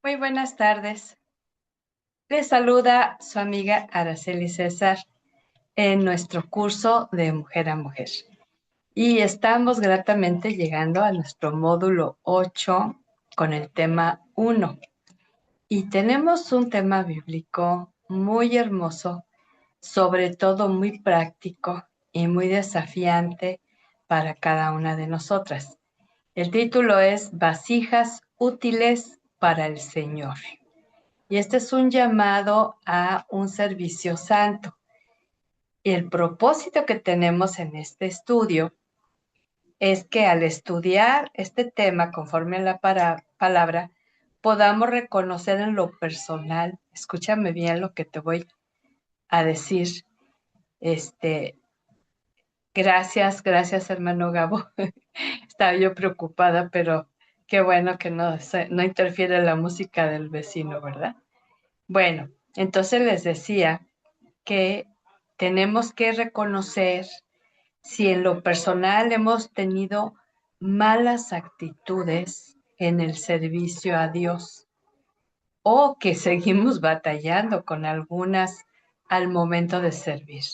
Muy buenas tardes. Les saluda su amiga Araceli César en nuestro curso de Mujer a Mujer. Y estamos gratamente llegando a nuestro módulo 8 con el tema 1. Y tenemos un tema bíblico muy hermoso, sobre todo muy práctico y muy desafiante para cada una de nosotras. El título es Vasijas útiles para el Señor. Y este es un llamado a un servicio santo. Y el propósito que tenemos en este estudio es que al estudiar este tema conforme a la palabra, podamos reconocer en lo personal, escúchame bien lo que te voy a decir, este, gracias hermano Gabo, estaba yo preocupada, pero qué bueno que no interfiere la música del vecino, ¿verdad? Bueno, entonces les decía que tenemos que reconocer si en lo personal hemos tenido malas actitudes en el servicio a Dios o que seguimos batallando con algunas al momento de servir.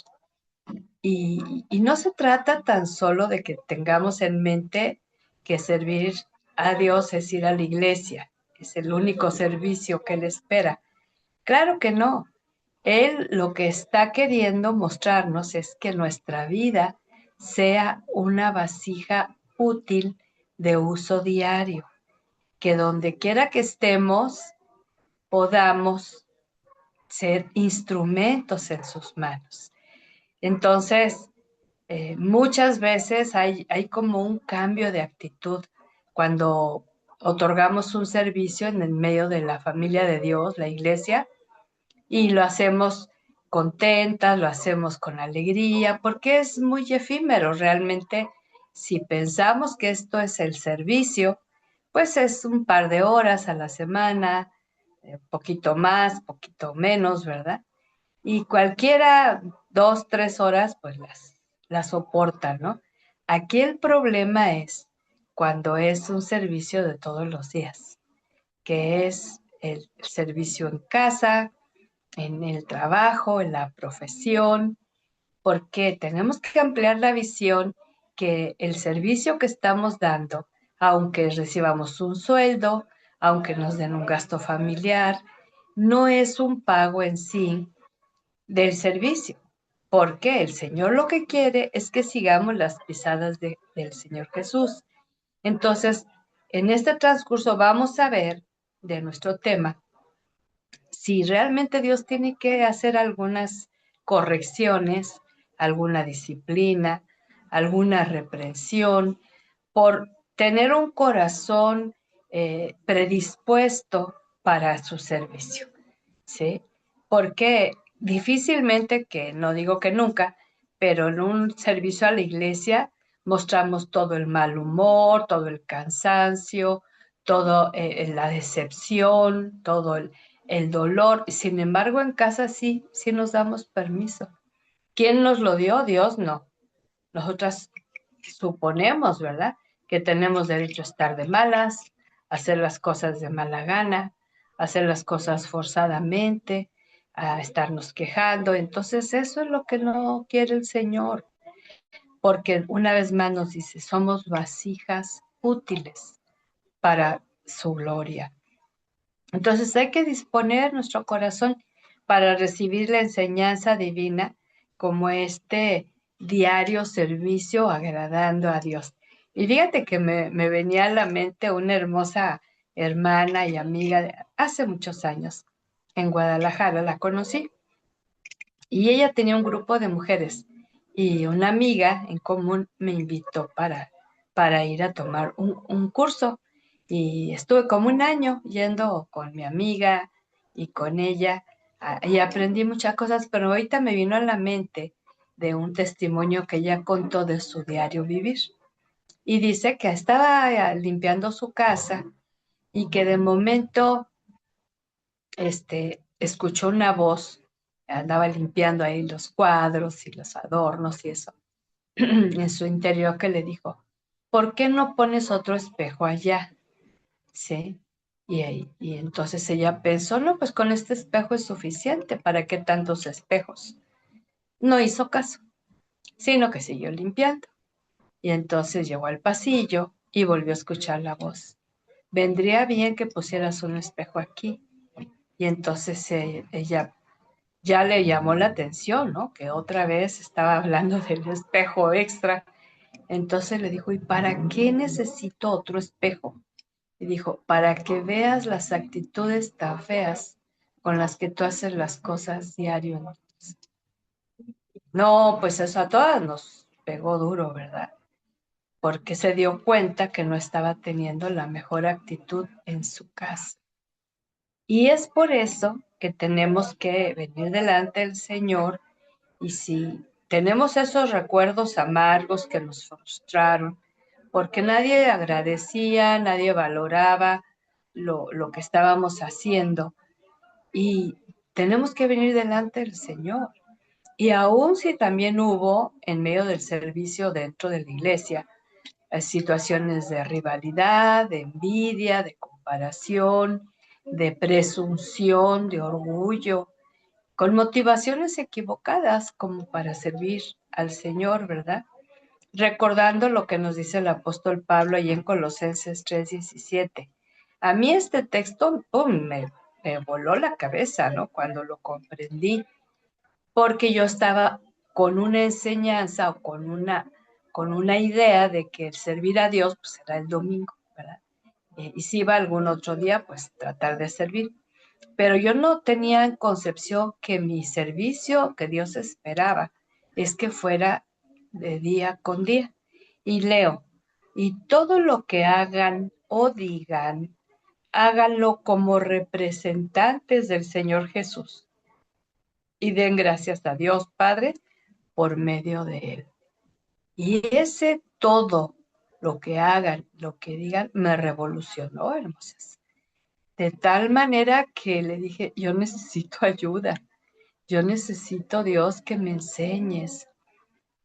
Y no se trata tan solo de que tengamos en mente que servir a Dios es ir a la iglesia, es el único servicio que Él espera. Claro que no. Él lo que está queriendo mostrarnos es que nuestra vida sea una vasija útil de uso diario, que donde quiera que estemos podamos ser instrumentos en sus manos. Entonces, muchas veces hay como un cambio de actitud cuando otorgamos un servicio en el medio de la familia de Dios, la iglesia, y lo hacemos contentas, lo hacemos con alegría, porque es muy efímero realmente. Si pensamos que esto es el servicio, pues es un par de horas a la semana, poquito más, poquito menos, ¿verdad? Y cualquiera 2, 3 horas, pues las soportan, ¿no? Aquí el problema es cuando es un servicio de todos los días, que es el servicio en casa, en el trabajo, en la profesión, porque tenemos que ampliar la visión que el servicio que estamos dando, aunque recibamos un sueldo, aunque nos den un gasto familiar, no es un pago en sí del servicio, porque el Señor lo que quiere es que sigamos las pisadas del Señor Jesús. Entonces, en este transcurso vamos a ver de nuestro tema si realmente Dios tiene que hacer algunas correcciones, alguna disciplina, alguna reprensión, por tener un corazón predispuesto para su servicio, ¿sí? Porque difícilmente, que no digo que nunca, pero en un servicio a la iglesia mostramos todo el mal humor, todo el cansancio, todo la decepción, todo el dolor. Sin embargo, en casa sí nos damos permiso. ¿Quién nos lo dio? Dios no. Nosotras suponemos, ¿verdad? Que tenemos derecho a estar de malas, a hacer las cosas de mala gana, a hacer las cosas forzadamente, a estarnos quejando. Entonces, eso es lo que no quiere el Señor, porque una vez más nos dice, somos vasijas útiles para su gloria. Entonces hay que disponer nuestro corazón para recibir la enseñanza divina como este diario servicio agradando a Dios. Y fíjate que me venía a la mente una hermosa hermana y amiga de hace muchos años en Guadalajara, la conocí, y ella tenía un grupo de mujeres y una amiga en común me invitó para ir a tomar un curso. Y estuve como un año yendo con mi amiga y con ella y aprendí muchas cosas, pero ahorita me vino a la mente de un testimonio que ella contó de su diario vivir. Y dice que estaba limpiando su casa y que de momento escuchó una voz, andaba limpiando ahí los cuadros y los adornos y eso, en su interior que le dijo, ¿por qué no pones otro espejo allá? ¿Sí? Y entonces ella pensó, no, pues con este espejo es suficiente, ¿para qué tantos espejos? No hizo caso, sino que siguió limpiando. Y entonces llegó al pasillo y volvió a escuchar la voz. Vendría bien que pusieras un espejo aquí. Y entonces ella ya le llamó la atención, ¿no? Que otra vez estaba hablando del espejo extra. Entonces le dijo, ¿y para qué necesito otro espejo? Y dijo, para que veas las actitudes tan feas con las que tú haces las cosas diario. No, pues eso a todas nos pegó duro, ¿verdad? Porque se dio cuenta que no estaba teniendo la mejor actitud en su casa. Y es por eso que tenemos que venir delante del Señor y si tenemos esos recuerdos amargos que nos frustraron, porque nadie agradecía, nadie valoraba lo que estábamos haciendo y tenemos que venir delante del Señor. Y aún si también hubo en medio del servicio dentro de la iglesia situaciones de rivalidad, de envidia, de comparación, de presunción, de orgullo, con motivaciones equivocadas como para servir al Señor, ¿verdad? Recordando lo que nos dice el apóstol Pablo ahí en Colosenses 3:17. A mí este texto, ¡pum!, me voló la cabeza, ¿no? Cuando lo comprendí, porque yo estaba con una enseñanza o con una idea de que el servir a Dios pues era el domingo, ¿verdad? Y si iba algún otro día, pues tratar de servir. Pero yo no tenía en concepción que mi servicio que Dios esperaba es que fuera de día con día. Y leo, y todo lo que hagan o digan, háganlo como representantes del Señor Jesús y den gracias a Dios Padre por medio de Él. Y ese todo lo que hagan, lo que digan, me revolucionó, hermosas. De tal manera que le dije, yo necesito ayuda, yo necesito, Dios, que me enseñes,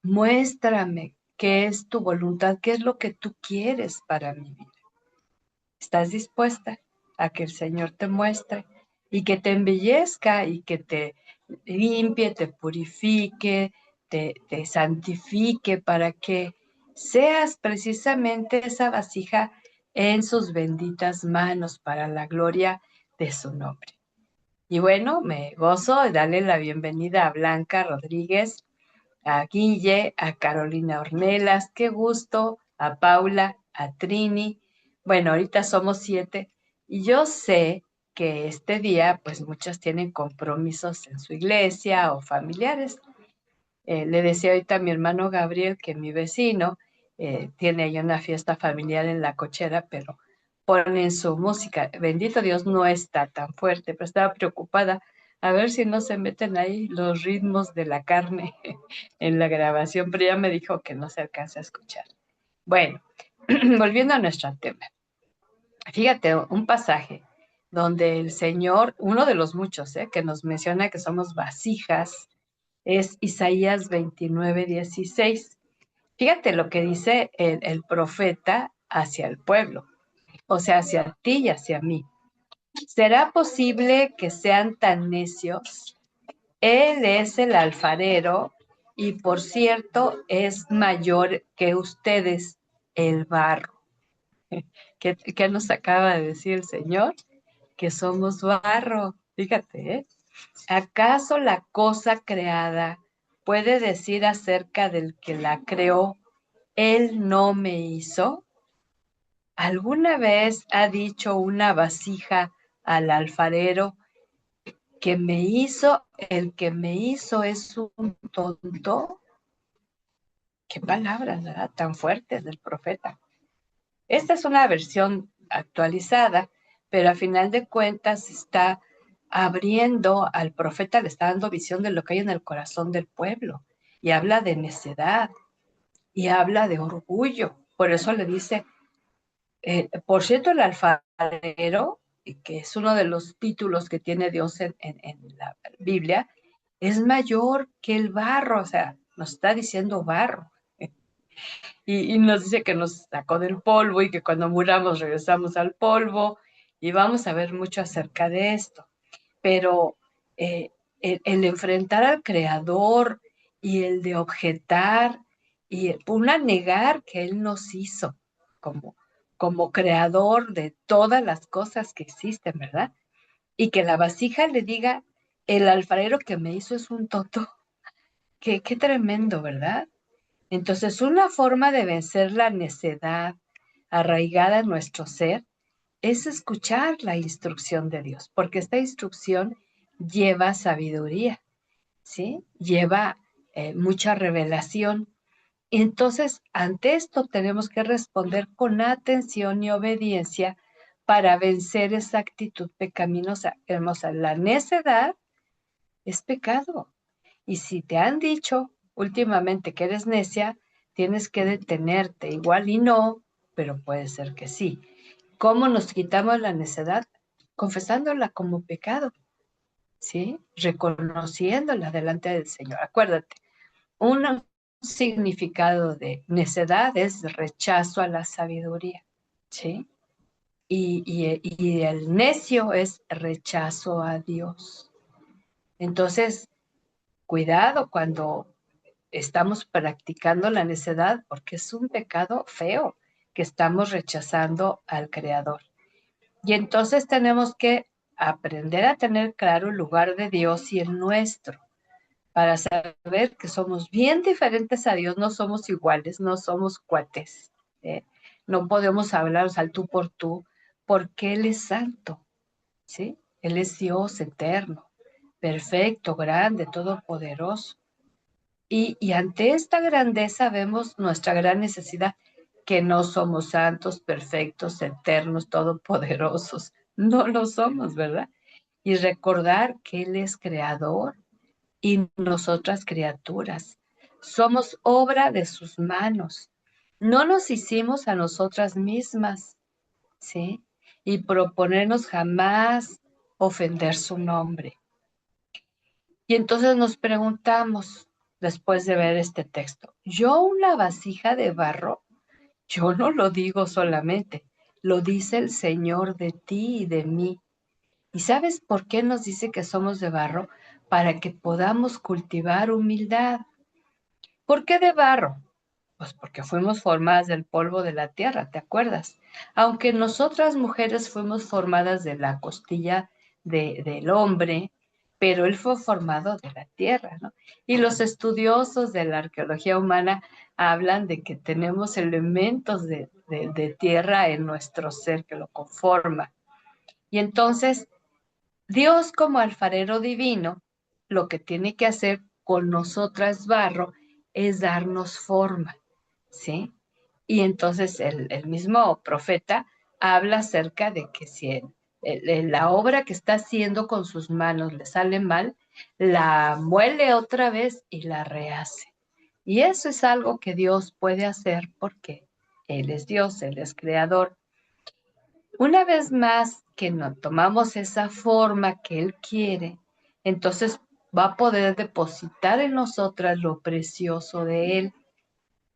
muéstrame qué es tu voluntad, qué es lo que tú quieres para mi vida. ¿Estás dispuesta a que el Señor te muestre y que te embellezca y que te limpie, te purifique, te santifique para que seas precisamente esa vasija en sus benditas manos para la gloria de su nombre? Y bueno, me gozo de darle la bienvenida a Blanca Rodríguez, a Guille, a Carolina Ornelas, qué gusto, a Paula, a Trini. Bueno, ahorita somos 7 y yo sé que este día, pues muchas tienen compromisos en su iglesia o familiares. Le decía ahorita a mi hermano Gabriel que mi vecino tiene ahí una fiesta familiar en la cochera, pero ponen su música. Bendito Dios, no está tan fuerte, pero estaba preocupada a ver si no se meten ahí los ritmos de la carne en la grabación, pero ya me dijo que no se alcanza a escuchar. Bueno, volviendo a nuestro tema. Fíjate, un pasaje donde el Señor, uno de los muchos, que nos menciona que somos vasijas, es Isaías 29:16. Fíjate lo que dice el profeta hacia el pueblo, o sea, hacia ti y hacia mí. ¿Será posible que sean tan necios? Él es el alfarero y por cierto es mayor que ustedes, el barro. ¿Qué nos acaba de decir el Señor? Que somos barro. Fíjate, ¿eh? ¿Acaso la cosa creada puede decir acerca del que la creó, Él no me hizo? ¿Alguna vez ha dicho una vasija al alfarero que me hizo, el que me hizo es un tonto? Qué palabras, ¿verdad? Tan fuertes del profeta. Esta es una versión actualizada, pero a final de cuentas está abriendo al profeta, le está dando visión de lo que hay en el corazón del pueblo y habla de necedad y habla de orgullo. Por eso le dice, por cierto, el alfarero, que es uno de los títulos que tiene Dios en la Biblia, es mayor que el barro, o sea, nos está diciendo barro. Y nos dice que nos sacó del polvo y que cuando muramos regresamos al polvo. Y vamos a ver mucho acerca de esto. Pero eh, el enfrentar al Creador y el de objetar y una negar que Él nos hizo como, como creador de todas las cosas que existen, ¿verdad? Y que la vasija le diga, el alfarero que me hizo es un tonto. Qué tremendo, ¿verdad? Entonces, una forma de vencer la necedad arraigada en nuestro ser es escuchar la instrucción de Dios, porque esta instrucción lleva sabiduría, ¿sí? Lleva mucha revelación. Entonces, ante esto tenemos que responder con atención y obediencia para vencer esa actitud pecaminosa. Hermosa, la necedad es pecado. Y si te han dicho últimamente que eres necia, tienes que detenerte. Igual y no, pero puede ser que sí. ¿Cómo nos quitamos la necedad? Confesándola como pecado, ¿sí? Reconociéndola delante del Señor. Acuérdate, un significado de necedad es rechazo a la sabiduría, ¿sí? Y el necio es rechazo a Dios. Entonces, cuidado cuando estamos practicando la necedad, porque es un pecado feo que estamos rechazando al Creador. Y entonces tenemos que aprender a tener claro el lugar de Dios y el nuestro, para saber que somos bien diferentes a Dios, no somos iguales, no somos cuates. ¿eh? No podemos hablar al tú por tú, porque Él es santo, ¿sí? Él es Dios eterno, perfecto, grande, todopoderoso. Y ante esta grandeza vemos nuestra gran necesidad, que no somos santos, perfectos, eternos, todopoderosos. No lo somos, ¿verdad? Y recordar que Él es creador y nosotras criaturas. Somos obra de sus manos. No nos hicimos a nosotras mismas, ¿sí? Y proponernos jamás ofender su nombre. Y entonces nos preguntamos, después de ver este texto, ¿yo una vasija de barro? Yo no lo digo solamente, lo dice el Señor de ti y de mí. ¿Y sabes por qué nos dice que somos de barro? Para que podamos cultivar humildad. ¿Por qué de barro? Pues porque fuimos formadas del polvo de la tierra, ¿te acuerdas? Aunque nosotras mujeres fuimos formadas de la costilla del hombre, pero él fue formado de la tierra, ¿no? Y los estudiosos de la arqueología humana hablan de que tenemos elementos de tierra en nuestro ser que lo conforma. Y entonces Dios como alfarero divino, lo que tiene que hacer con nosotras barro es darnos forma, ¿sí? Y entonces el mismo profeta habla acerca de que si la obra que está haciendo con sus manos le sale mal, la muele otra vez y la rehace. Y eso es algo que Dios puede hacer porque Él es Dios, Él es creador. Una vez más que no tomamos esa forma que Él quiere, entonces va a poder depositar en nosotras lo precioso de Él.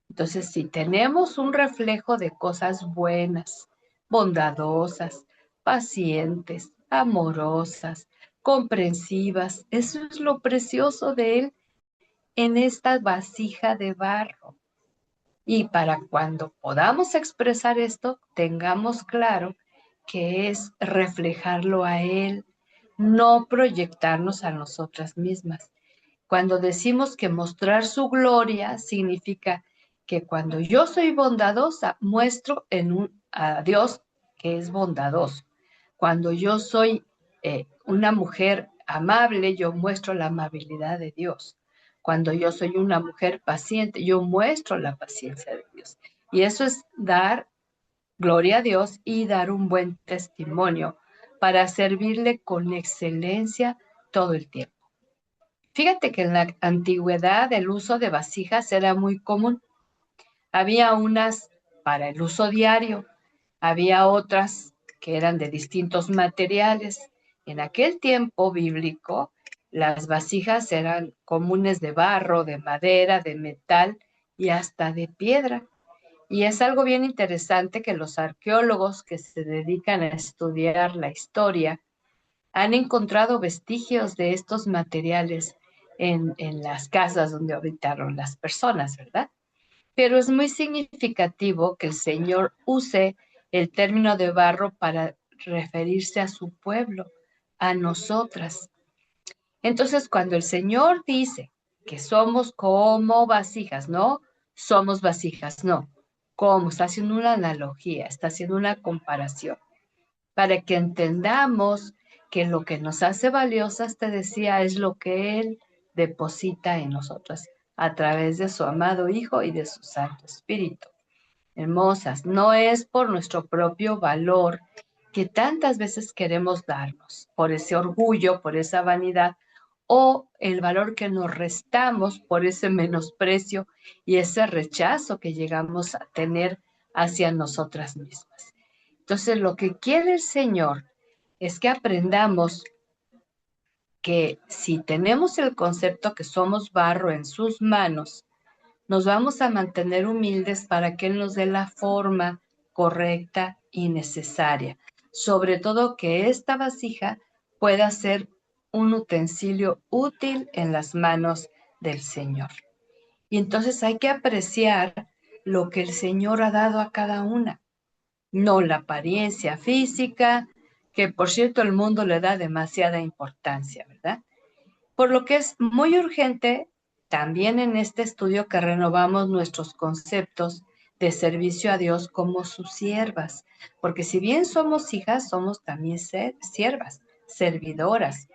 Entonces, si tenemos un reflejo de cosas buenas, bondadosas, pacientes, amorosas, comprensivas, eso es lo precioso de Él en esta vasija de barro. Y para cuando podamos expresar esto, tengamos claro que es reflejarlo a Él, no proyectarnos a nosotras mismas. Cuando decimos que mostrar su gloria significa que cuando yo soy bondadosa, muestro a Dios que es bondadoso. Cuando yo soy una mujer amable, yo muestro la amabilidad de Dios. Cuando yo soy una mujer paciente, yo muestro la paciencia de Dios. Y eso es dar gloria a Dios y dar un buen testimonio para servirle con excelencia todo el tiempo. Fíjate que en la antigüedad el uso de vasijas era muy común. Había unas para el uso diario, había otras que eran de distintos materiales. En aquel tiempo bíblico, las vasijas eran comunes de barro, de madera, de metal y hasta de piedra. Y es algo bien interesante que los arqueólogos que se dedican a estudiar la historia han encontrado vestigios de estos materiales en las casas donde habitaron las personas, ¿verdad? Pero es muy significativo que el Señor use el término de barro para referirse a su pueblo, a nosotras. Entonces, cuando el Señor dice que somos como vasijas, no somos vasijas, no. ¿Cómo? Está haciendo una analogía, está haciendo una comparación para que entendamos que lo que nos hace valiosas, te decía, es lo que Él deposita en nosotras a través de su amado Hijo y de su Santo Espíritu. Hermosas, no es por nuestro propio valor que tantas veces queremos darnos, por ese orgullo, por esa vanidad, o el valor que nos restamos por ese menosprecio y ese rechazo que llegamos a tener hacia nosotras mismas. Entonces, lo que quiere el Señor es que aprendamos que si tenemos el concepto que somos barro en sus manos, nos vamos a mantener humildes para que Él nos dé la forma correcta y necesaria. Sobre todo que esta vasija pueda ser un utensilio útil en las manos del Señor. Y entonces hay que apreciar lo que el Señor ha dado a cada una, no la apariencia física, que por cierto el mundo le da demasiada importancia, ¿verdad? Por lo que es muy urgente también en este estudio que renovamos nuestros conceptos de servicio a Dios como sus siervas, porque si bien somos hijas, somos también siervas, servidoras,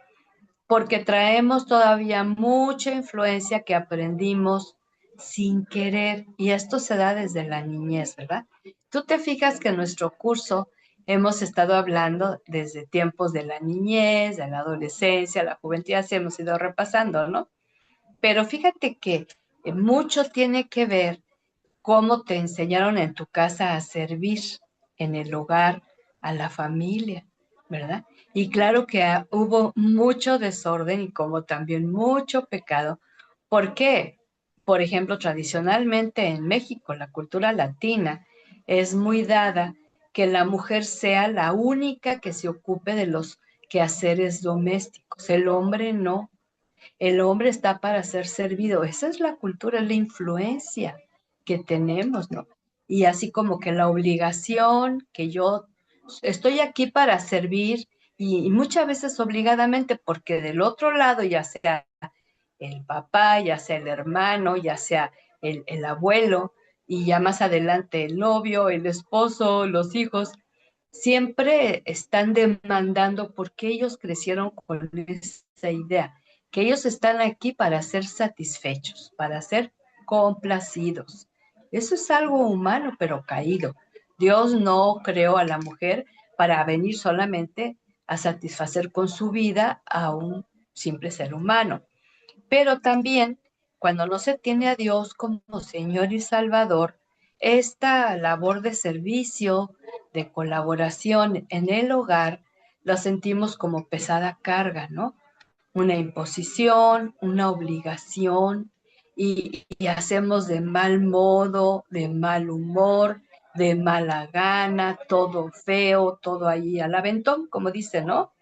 porque traemos todavía mucha influencia que aprendimos sin querer, y esto se da desde la niñez, ¿verdad? Tú te fijas que en nuestro curso hemos estado hablando desde tiempos de la niñez, de la adolescencia, la juventud, así hemos ido repasando, ¿no? Pero fíjate que mucho tiene que ver cómo te enseñaron en tu casa a servir en el hogar, a la familia, ¿verdad? Y claro que hubo mucho desorden y como también mucho pecado. ¿Por qué? Por ejemplo, tradicionalmente en México, la cultura latina es muy dada que la mujer sea la única que se ocupe de los quehaceres domésticos. El hombre no. El hombre está para ser servido. Esa es la cultura, es la influencia que tenemos, ¿no? Y así como que la obligación, que yo estoy aquí para servir y muchas veces obligadamente, porque del otro lado, ya sea el papá, ya sea el hermano, ya sea el abuelo, y ya más adelante el novio, el esposo, los hijos, siempre están demandando porque ellos crecieron con esa idea, que ellos están aquí para ser satisfechos, para ser complacidos. Eso es algo humano, pero caído. Dios no creó a la mujer para venir solamente a satisfacer con su vida a un simple ser humano. Pero también, cuando no se tiene a Dios como Señor y Salvador, esta labor de servicio, de colaboración en el hogar, la sentimos como pesada carga, ¿no? Una imposición, una obligación, y hacemos de mal modo, de mal humor, de mala gana, todo feo, todo ahí al aventón, como dice, ¿no?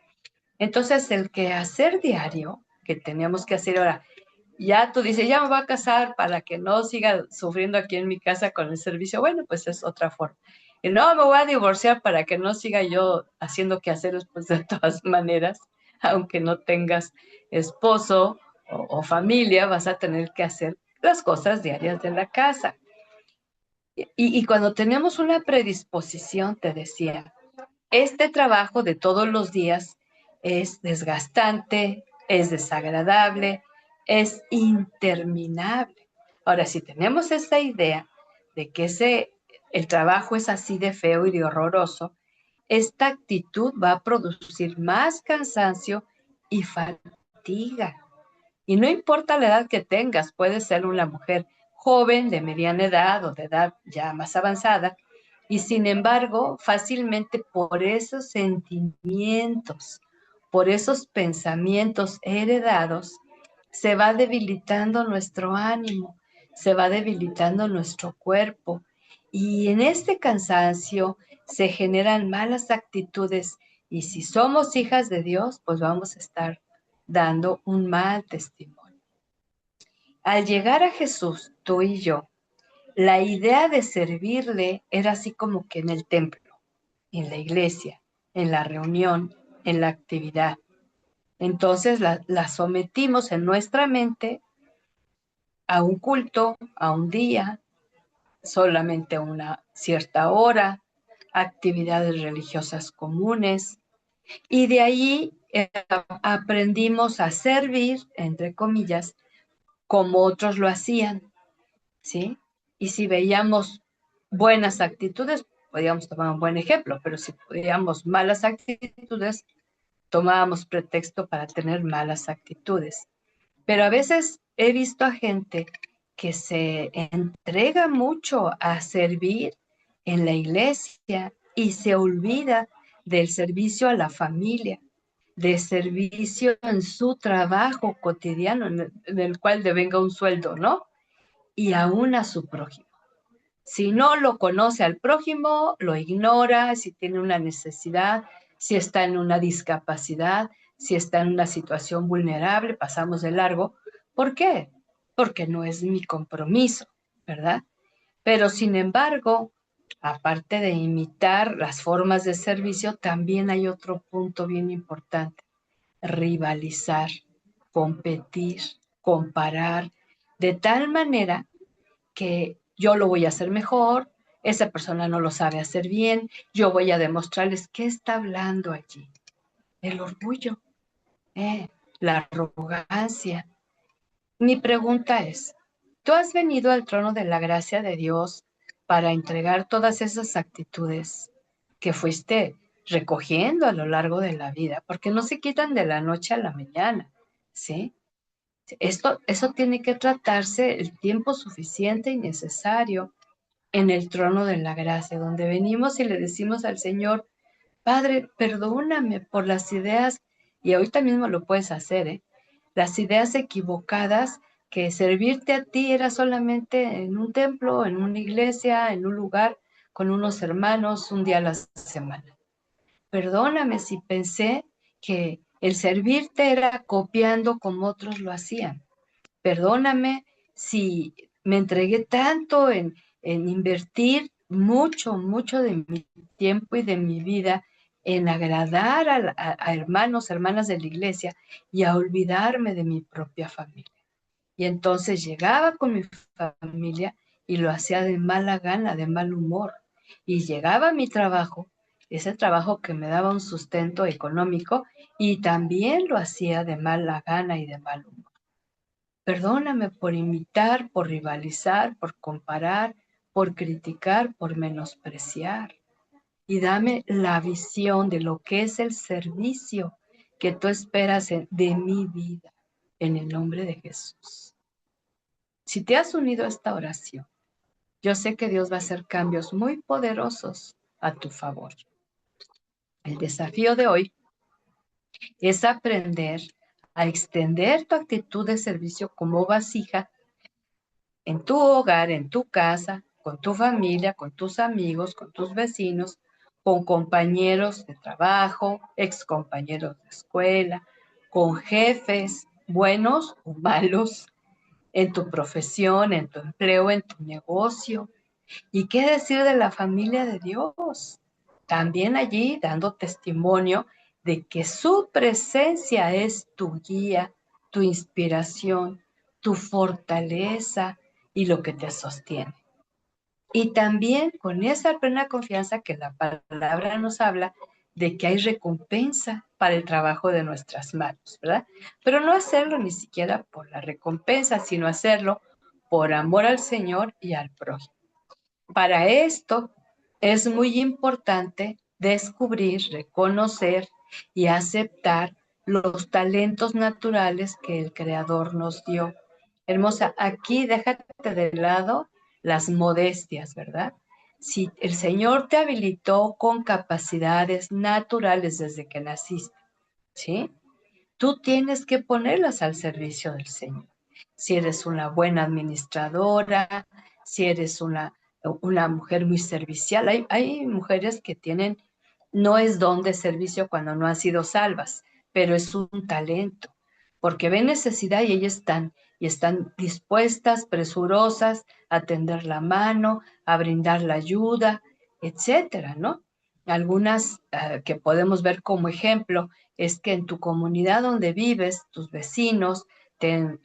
Entonces, el quehacer diario que tenemos que hacer ahora, ya tú dices, ya me voy a casar para que no siga sufriendo aquí en mi casa con el servicio. Bueno, pues es otra forma. Y no, me voy a divorciar para que no siga yo haciendo quehaceres, pues de todas maneras, aunque no tengas esposo familia, vas a tener que hacer las cosas diarias de la casa. Y cuando tenemos una predisposición, te decía, este trabajo de todos los días es desgastante, es desagradable, es interminable. Ahora, si tenemos esa idea de que el trabajo es así de feo y de horroroso, esta actitud va a producir más cansancio y fatiga. Y no importa la edad que tengas, puedes ser una mujer joven, de mediana edad o de edad ya más avanzada, y sin embargo, fácilmente por esos sentimientos, por esos pensamientos heredados, se va debilitando nuestro ánimo, se va debilitando nuestro cuerpo y en este cansancio se generan malas actitudes y si somos hijas de Dios, pues vamos a estar dando un mal testimonio. Al llegar a Jesús, tú y yo, la idea de servirle era así como que en el templo, en la iglesia, en la reunión, en la actividad. Entonces la sometimos en nuestra mente a un culto, a un día, solamente a una cierta hora, actividades religiosas comunes, y de ahí aprendimos a servir, entre comillas, como otros lo hacían, ¿sí? Y si veíamos buenas actitudes, podíamos tomar un buen ejemplo, pero si veíamos malas actitudes, tomábamos pretexto para tener malas actitudes. Pero a veces he visto a gente que se entrega mucho a servir en la iglesia y se olvida del servicio a la familia, de servicio en su trabajo cotidiano, en el cual devenga un sueldo, ¿no? Y aún a su prójimo. Si no lo conoce al prójimo, lo ignora, si tiene una necesidad, si está en una discapacidad, si está en una situación vulnerable, pasamos de largo. ¿Por qué? Porque no es mi compromiso, ¿verdad? Pero sin embargo, aparte de imitar las formas de servicio, también hay otro punto bien importante: rivalizar, competir, comparar, de tal manera que yo lo voy a hacer mejor, esa persona no lo sabe hacer bien, yo voy a demostrarles qué está hablando allí. El orgullo, eh, la arrogancia. Mi pregunta es, ¿tú has venido al trono de la gracia de Dios para entregar todas esas actitudes que fuiste recogiendo a lo largo de la vida? Porque no se quitan de la noche a la mañana, ¿sí? Eso tiene que tratarse el tiempo suficiente y necesario en el trono de la gracia, donde venimos y le decimos al Señor: Padre, perdóname por las ideas, y ahorita mismo lo puedes hacer, ¿eh? Las ideas equivocadas, que servirte a ti era solamente en un templo, en una iglesia, en un lugar, con unos hermanos, un día a la semana. Perdóname si pensé que el servirte era copiando como otros lo hacían. Perdóname si me entregué tanto en invertir mucho de mi tiempo y de mi vida en agradar a hermanos, hermanas de la iglesia y a olvidarme de mi propia familia. Y entonces llegaba con mi familia y lo hacía de mala gana, de mal humor. Y llegaba a mi trabajo, ese trabajo que me daba un sustento económico, y también lo hacía de mala gana y de mal humor. Perdóname por imitar, por rivalizar, por comparar, por criticar, por menospreciar. Y dame la visión de lo que es el servicio que tú esperas de mi vida, en el nombre de Jesús. Si te has unido a esta oración, yo sé que Dios va a hacer cambios muy poderosos a tu favor. El desafío de hoy es aprender a extender tu actitud de servicio como vasija en tu hogar, en tu casa, con tu familia, con tus amigos, con tus vecinos, con compañeros de trabajo, ex compañeros de escuela, con jefes buenos o malos, en tu profesión, en tu empleo, en tu negocio. ¿Y qué decir de la familia de Dios? También allí dando testimonio de que su presencia es tu guía, tu inspiración, tu fortaleza y lo que te sostiene. Y también con esa plena confianza que la palabra nos habla de que hay recompensa para el trabajo de nuestras manos, ¿verdad? Pero no hacerlo ni siquiera por la recompensa, sino hacerlo por amor al Señor y al prójimo. Para esto es muy importante descubrir, reconocer y aceptar los talentos naturales que el Creador nos dio. Hermosa, aquí déjate de lado las modestias, ¿verdad? Si el Señor te habilitó con capacidades naturales desde que naciste, ¿sí? Tú tienes que ponerlas al servicio del Señor. si eres una buena administradora, si eres una mujer muy servicial. Hay mujeres que tienen, no es don de servicio cuando no han sido salvas, pero es un talento, porque ven necesidad y están dispuestas, presurosas a tender la mano, a brindar la ayuda, etcétera, ¿no? Algunas que podemos ver como ejemplo es que en tu comunidad donde vives, tus vecinos, te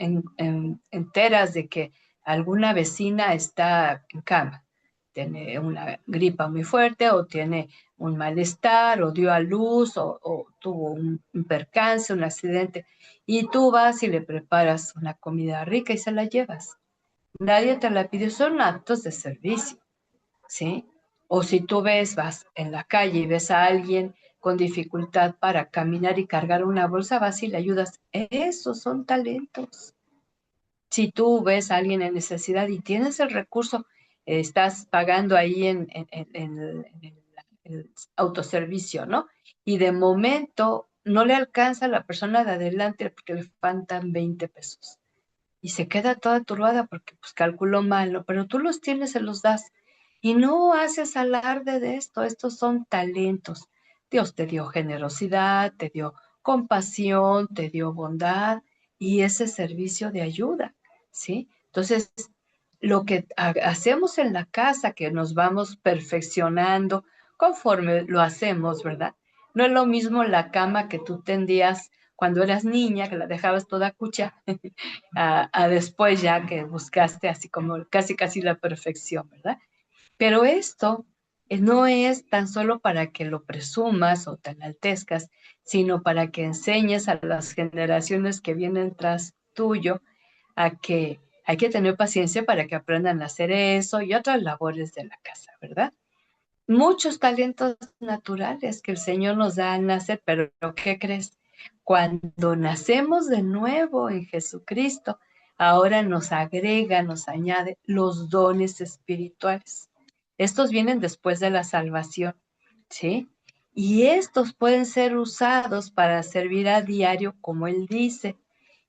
enteras de que alguna vecina está en cama, tiene una gripa muy fuerte o tiene un malestar o dio a luz o tuvo un percance, un accidente, y tú vas y le preparas una comida rica y se la llevas. Nadie te la pidió, son actos de servicio, ¿sí? O si tú vas en la calle y ves a alguien con dificultad para caminar y cargar una bolsa, vas y le ayudas. Esos son talentos. Si tú ves a alguien en necesidad y tienes el recurso, estás pagando ahí el autoservicio, ¿no? Y de momento no le alcanza a la persona de adelante porque le faltan 20 pesos. Y se queda toda turbada porque pues calculó mal, ¿no? Pero tú los tienes, se los das. Y no haces alarde de esto, estos son talentos. Dios te dio generosidad, te dio compasión, te dio bondad y ese servicio de ayuda, ¿sí? Entonces, lo que hacemos en la casa, que nos vamos perfeccionando conforme lo hacemos, ¿verdad? No es lo mismo la cama que tú tendías cuando eras niña, que la dejabas toda cucha, a después ya que buscaste así como casi casi la perfección, ¿verdad? Pero esto no es tan solo para que lo presumas o te enaltezcas, sino para que enseñes a las generaciones que vienen tras tuyo a que hay que tener paciencia para que aprendan a hacer eso y otras labores de la casa, ¿verdad? Muchos talentos naturales que el Señor nos da al nacer, pero ¿qué crees? Cuando nacemos de nuevo en Jesucristo, ahora nos agrega, nos añade los dones espirituales. Estos vienen después de la salvación, ¿sí? Y estos pueden ser usados para servir a diario, como Él dice.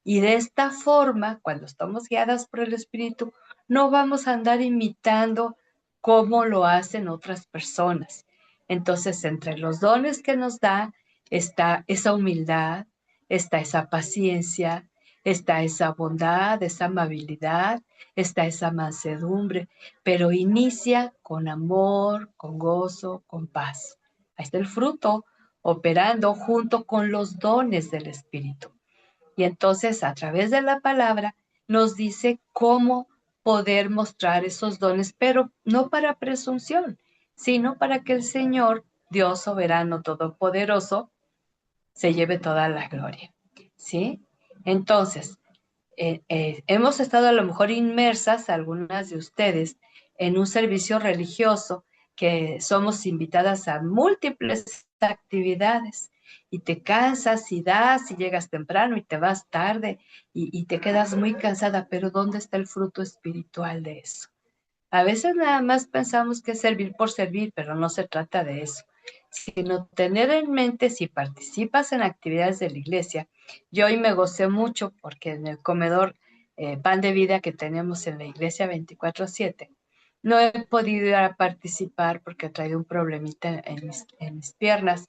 Y de esta forma, cuando estamos guiadas por el Espíritu, no vamos a andar imitando cómo lo hacen otras personas. Entonces, entre los dones que nos da está esa humildad, está esa paciencia, está esa bondad, esa amabilidad, está esa mansedumbre, pero inicia con amor, con gozo, con paz. Ahí está el fruto operando junto con los dones del Espíritu. Y entonces a través de la palabra nos dice cómo poder mostrar esos dones, pero no para presunción, sino para que el Señor, Dios soberano, todopoderoso, se lleve toda la gloria. ¿Sí? Entonces, hemos estado a lo mejor inmersas, algunas de ustedes, en un servicio religioso que somos invitadas a múltiples actividades y te cansas y das y llegas temprano y te vas tarde y te quedas muy cansada, pero ¿dónde está el fruto espiritual de eso? A veces nada más pensamos que es servir por servir, pero no se trata de eso, sino tener en mente si participas en actividades de la iglesia. Yo hoy me gocé mucho porque en el comedor Pan de Vida que tenemos en la iglesia 24/7, no he podido ir a participar porque he traído un problemita en mis piernas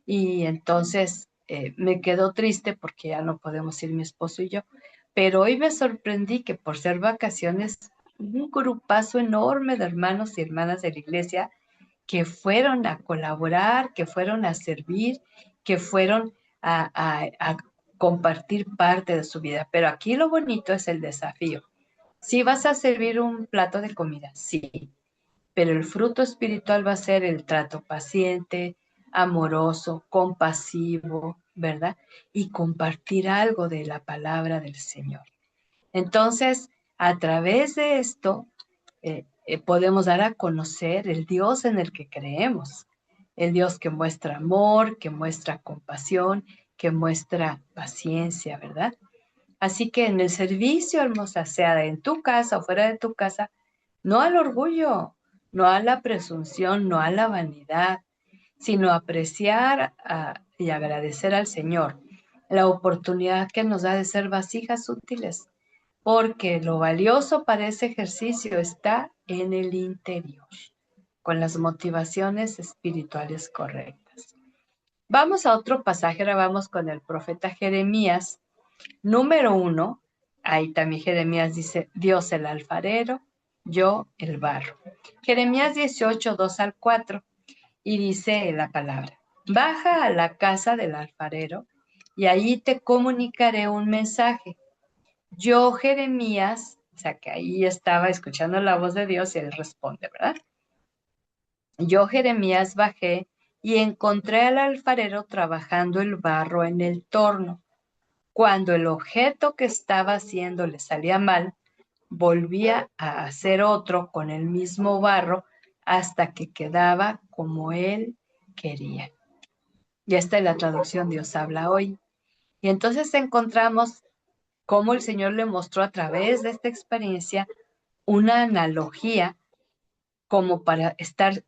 y entonces me quedó triste porque ya no podemos ir mi esposo y yo. Pero hoy me sorprendí que por ser vacaciones, un grupazo enorme de hermanos y hermanas de la iglesia que fueron a colaborar, que fueron a servir, que fueron a compartir parte de su vida. Pero aquí lo bonito es el desafío. Si vas a servir un plato de comida, sí, pero el fruto espiritual va a ser el trato paciente, amoroso, compasivo, ¿verdad? Y compartir algo de la palabra del Señor. Entonces, a través de esto, podemos dar a conocer el Dios en el que creemos, el Dios que muestra amor, que muestra compasión, que muestra paciencia, ¿verdad? Así que en el servicio, hermosa, sea en tu casa o fuera de tu casa, no al orgullo, no a la presunción, no a la vanidad, sino apreciar y agradecer al Señor la oportunidad que nos da de ser vasijas útiles porque lo valioso para ese ejercicio está en el interior, con las motivaciones espirituales correctas. Vamos a otro pasaje, ahora vamos con el profeta Jeremías, número 1. Ahí también Jeremías dice, Dios el alfarero, yo el barro. Jeremías 18, 2 al 4, y dice la palabra, baja a la casa del alfarero y allí te comunicaré un mensaje. Yo, Jeremías, o sea que ahí estaba escuchando la voz de Dios y él responde, ¿verdad? Yo, Jeremías, bajé y encontré al alfarero trabajando el barro en el torno. Cuando el objeto que estaba haciendo le salía mal, volvía a hacer otro con el mismo barro hasta que quedaba como él quería. Y esta es la traducción Dios habla hoy. Y entonces encontramos cómo el Señor le mostró a través de esta experiencia una analogía como para estar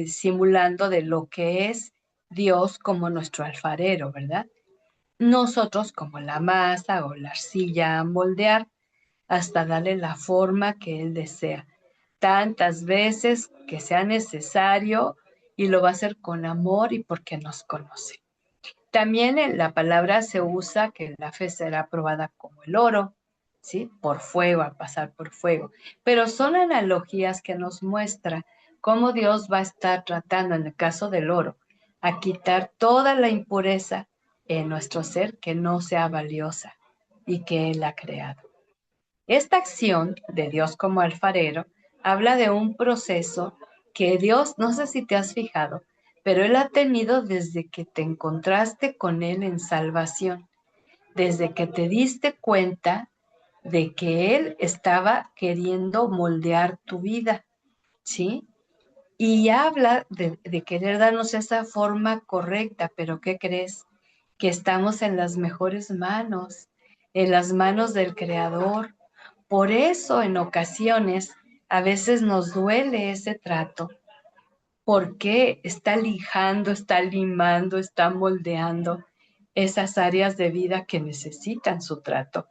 simulando de lo que es Dios como nuestro alfarero, ¿verdad? Nosotros como la masa o la arcilla a moldear hasta darle la forma que Él desea, tantas veces que sea necesario, y lo va a hacer con amor y porque nos conoce. También en la palabra se usa que la fe será probada como el oro, ¿sí? Por fuego, al pasar por fuego. Pero son analogías que nos muestran cómo Dios va a estar tratando, en el caso del oro, a quitar toda la impureza en nuestro ser que no sea valiosa y que Él ha creado. Esta acción de Dios como alfarero habla de un proceso que Dios, no sé si te has fijado, pero Él ha tenido desde que te encontraste con Él en salvación, desde que te diste cuenta de que Él estaba queriendo moldear tu vida, ¿sí? Y habla de querer darnos esa forma correcta, pero ¿qué crees? Que estamos en las mejores manos, en las manos del Creador. Por eso en ocasiones a veces nos duele ese trato, porque está lijando, está limando, está moldeando esas áreas de vida que necesitan su trato.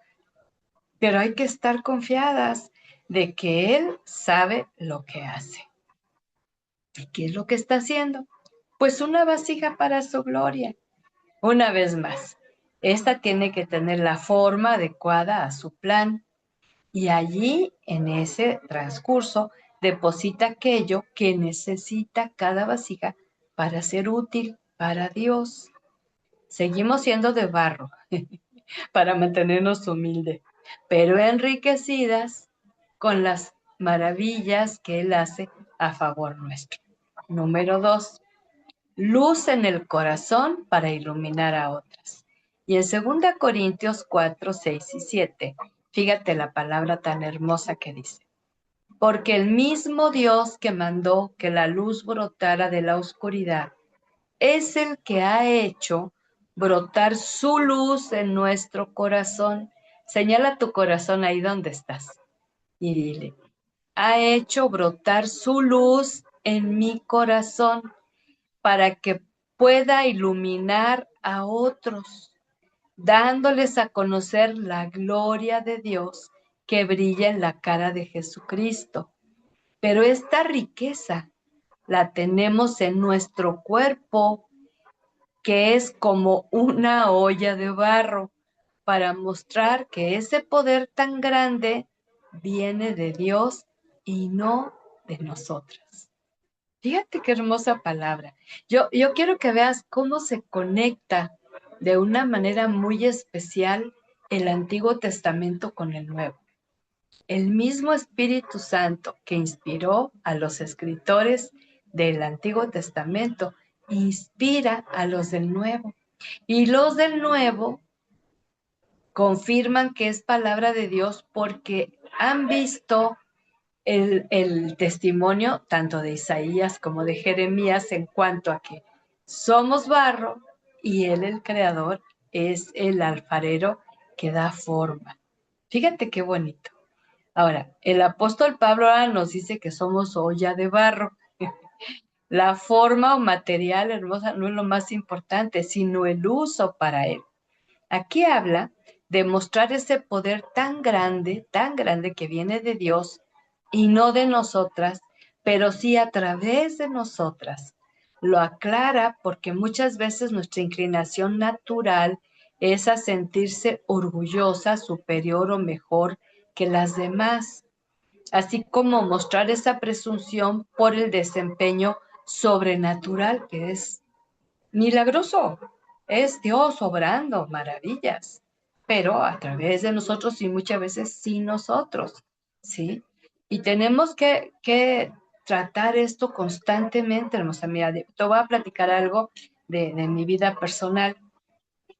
Pero hay que estar confiadas de que Él sabe lo que hace. ¿Y qué es lo que está haciendo? Pues una vasija para su gloria. Una vez más, esta tiene que tener la forma adecuada a su plan. Y allí, en ese transcurso, deposita aquello que necesita cada vasija para ser útil para Dios. Seguimos siendo de barro para mantenernos humildes, pero enriquecidas con las maravillas que Él hace a favor nuestro. Número 2, luz en el corazón para iluminar a otras. Y en 2 Corintios 4, 6 y 7, fíjate la palabra tan hermosa que dice, porque el mismo Dios que mandó que la luz brotara de la oscuridad es el que ha hecho brotar su luz en nuestro corazón. Señala tu corazón ahí donde estás y dile, ha hecho brotar su luz en mi corazón para que pueda iluminar a otros, dándoles a conocer la gloria de Dios que brilla en la cara de Jesucristo. Pero esta riqueza la tenemos en nuestro cuerpo, que es como una olla de barro, para mostrar que ese poder tan grande viene de Dios y no de nosotras. Fíjate qué hermosa palabra. Yo quiero que veas cómo se conecta de una manera muy especial el Antiguo Testamento con el Nuevo. El mismo Espíritu Santo que inspiró a los escritores del Antiguo Testamento inspira a los del Nuevo. Y los del Nuevo confirman que es palabra de Dios porque han visto el testimonio tanto de Isaías como de Jeremías en cuanto a que somos barro y Él, el creador, es el alfarero que da forma. Fíjate qué bonito. Ahora, el apóstol Pablo ahora nos dice que somos olla de barro. La forma o material hermosa no es lo más importante, sino el uso para él. Aquí habla demostrar ese poder tan grande que viene de Dios y no de nosotras, pero sí a través de nosotras. Lo aclara porque muchas veces nuestra inclinación natural es a sentirse orgullosa, superior o mejor que las demás, así como mostrar esa presunción por el desempeño sobrenatural que es milagroso. Es Dios obrando maravillas, pero a través de nosotros y muchas veces sin nosotros, ¿sí? Y tenemos que tratar esto constantemente, hermosa mía. Te voy a platicar algo de mi vida personal.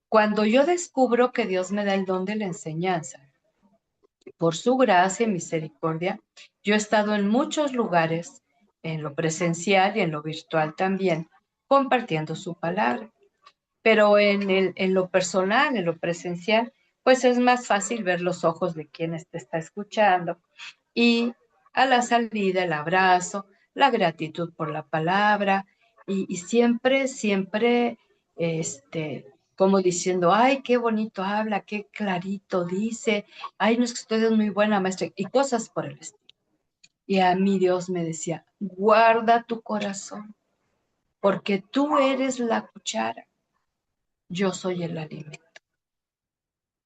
Cuando yo descubro que Dios me da el don de la enseñanza, por su gracia y misericordia, yo he estado en muchos lugares, en lo presencial y en lo virtual también, compartiendo su palabra. Pero en lo personal, en lo presencial, pues es más fácil ver los ojos de quienes te está escuchando. Y a la salida, el abrazo, la gratitud por la palabra y siempre, siempre, como diciendo, ay, qué bonito habla, qué clarito dice, ay, no es que usted es muy buena maestra, y cosas por el estilo. Y a mí Dios me decía, guarda tu corazón, porque tú eres la cuchara, yo soy el alimento.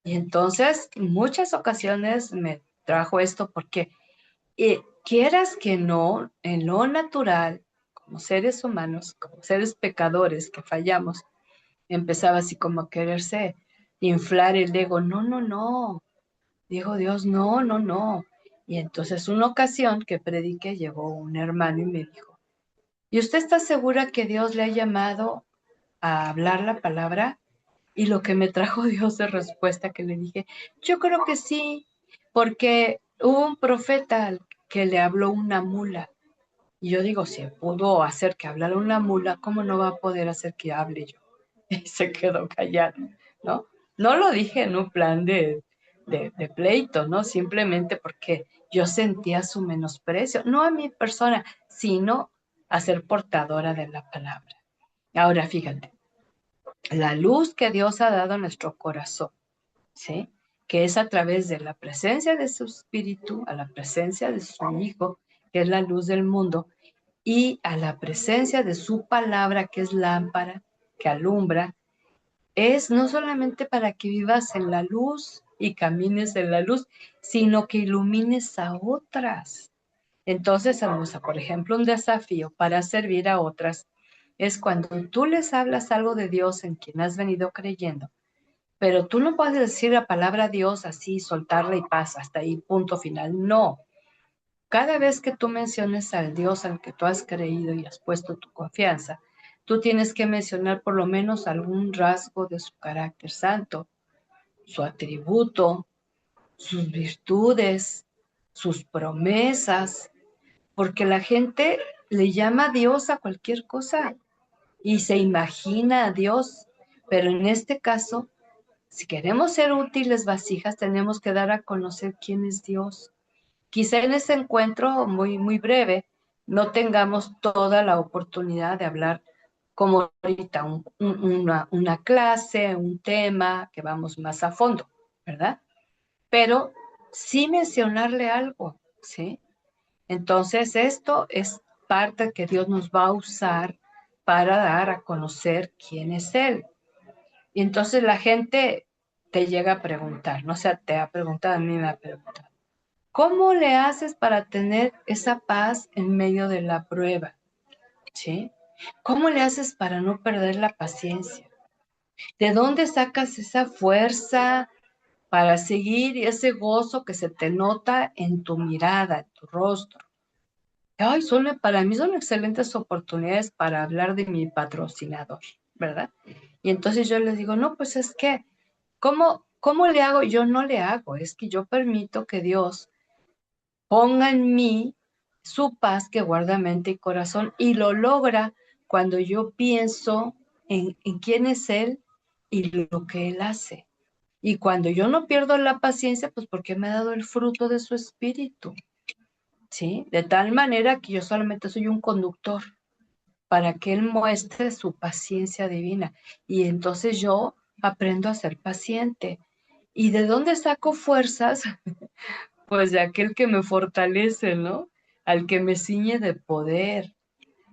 Y entonces, en muchas ocasiones me trajo esto porque quieras que no, en lo natural, como seres humanos, como seres pecadores que fallamos, empezaba así como a quererse inflar el ego. No, no, no. Dijo Dios, no, no, no. Y entonces una ocasión que prediqué, llegó un hermano y me dijo, ¿y usted está segura que Dios le ha llamado a hablar la palabra? Y lo que me trajo Dios de respuesta que le dije, yo creo que sí, porque hubo un profeta al que le habló una mula. Y yo digo, si pudo hacer que hablara una mula, ¿cómo no va a poder hacer que hable yo? Y se quedó callado, ¿no? No lo dije en un plan de pleito, ¿no? Simplemente porque yo sentía su menosprecio, no a mi persona, sino a ser portadora de la palabra. Ahora, fíjate, la luz que Dios ha dado a nuestro corazón, ¿sí? Que es a través de la presencia de su Espíritu, a la presencia de su Hijo, que es la luz del mundo, y a la presencia de su palabra, que es lámpara, que alumbra, es no solamente para que vivas en la luz y camines en la luz, sino que ilumines a otras. Entonces, hermosa, por ejemplo, un desafío para servir a otras es cuando tú les hablas algo de Dios en quien has venido creyendo, pero tú no puedes decir la palabra Dios así, soltarla y pasa, hasta ahí, punto final. No. Cada vez que tú menciones al Dios al que tú has creído y has puesto tu confianza, tú tienes que mencionar por lo menos algún rasgo de su carácter santo, su atributo, sus virtudes, sus promesas, porque la gente le llama a Dios a cualquier cosa y se imagina a Dios, pero en este caso, si queremos ser útiles vasijas, tenemos que dar a conocer quién es Dios. Quizá en ese encuentro muy, muy breve no tengamos toda la oportunidad de hablar como ahorita una clase, un tema que vamos más a fondo, ¿verdad? Pero sí mencionarle algo, ¿sí? Entonces esto es parte que Dios nos va a usar para dar a conocer quién es Él. Y entonces la gente te llega a preguntar, no sé, te ha preguntado, a mí me ha preguntado. ¿Cómo le haces para tener esa paz en medio de la prueba? ¿Sí? ¿Cómo le haces para no perder la paciencia? ¿De dónde sacas esa fuerza para seguir y ese gozo que se te nota en tu mirada, en tu rostro? Ay, para mí son excelentes oportunidades para hablar de mi patrocinador, ¿verdad? Y entonces yo les digo, no, pues es que, ¿cómo le hago? Yo no le hago, es que yo permito que Dios ponga en mí su paz que guarda mente y corazón y lo logra cuando yo pienso en quién es Él y lo que Él hace. Y cuando yo no pierdo la paciencia, pues porque me ha dado el fruto de su espíritu, ¿sí? De tal manera que yo solamente soy un conductor para que Él muestre su paciencia divina. Y entonces yo aprendo a ser paciente. ¿Y de dónde saco fuerzas? Pues de aquel que me fortalece, ¿no? Al que me ciñe de poder,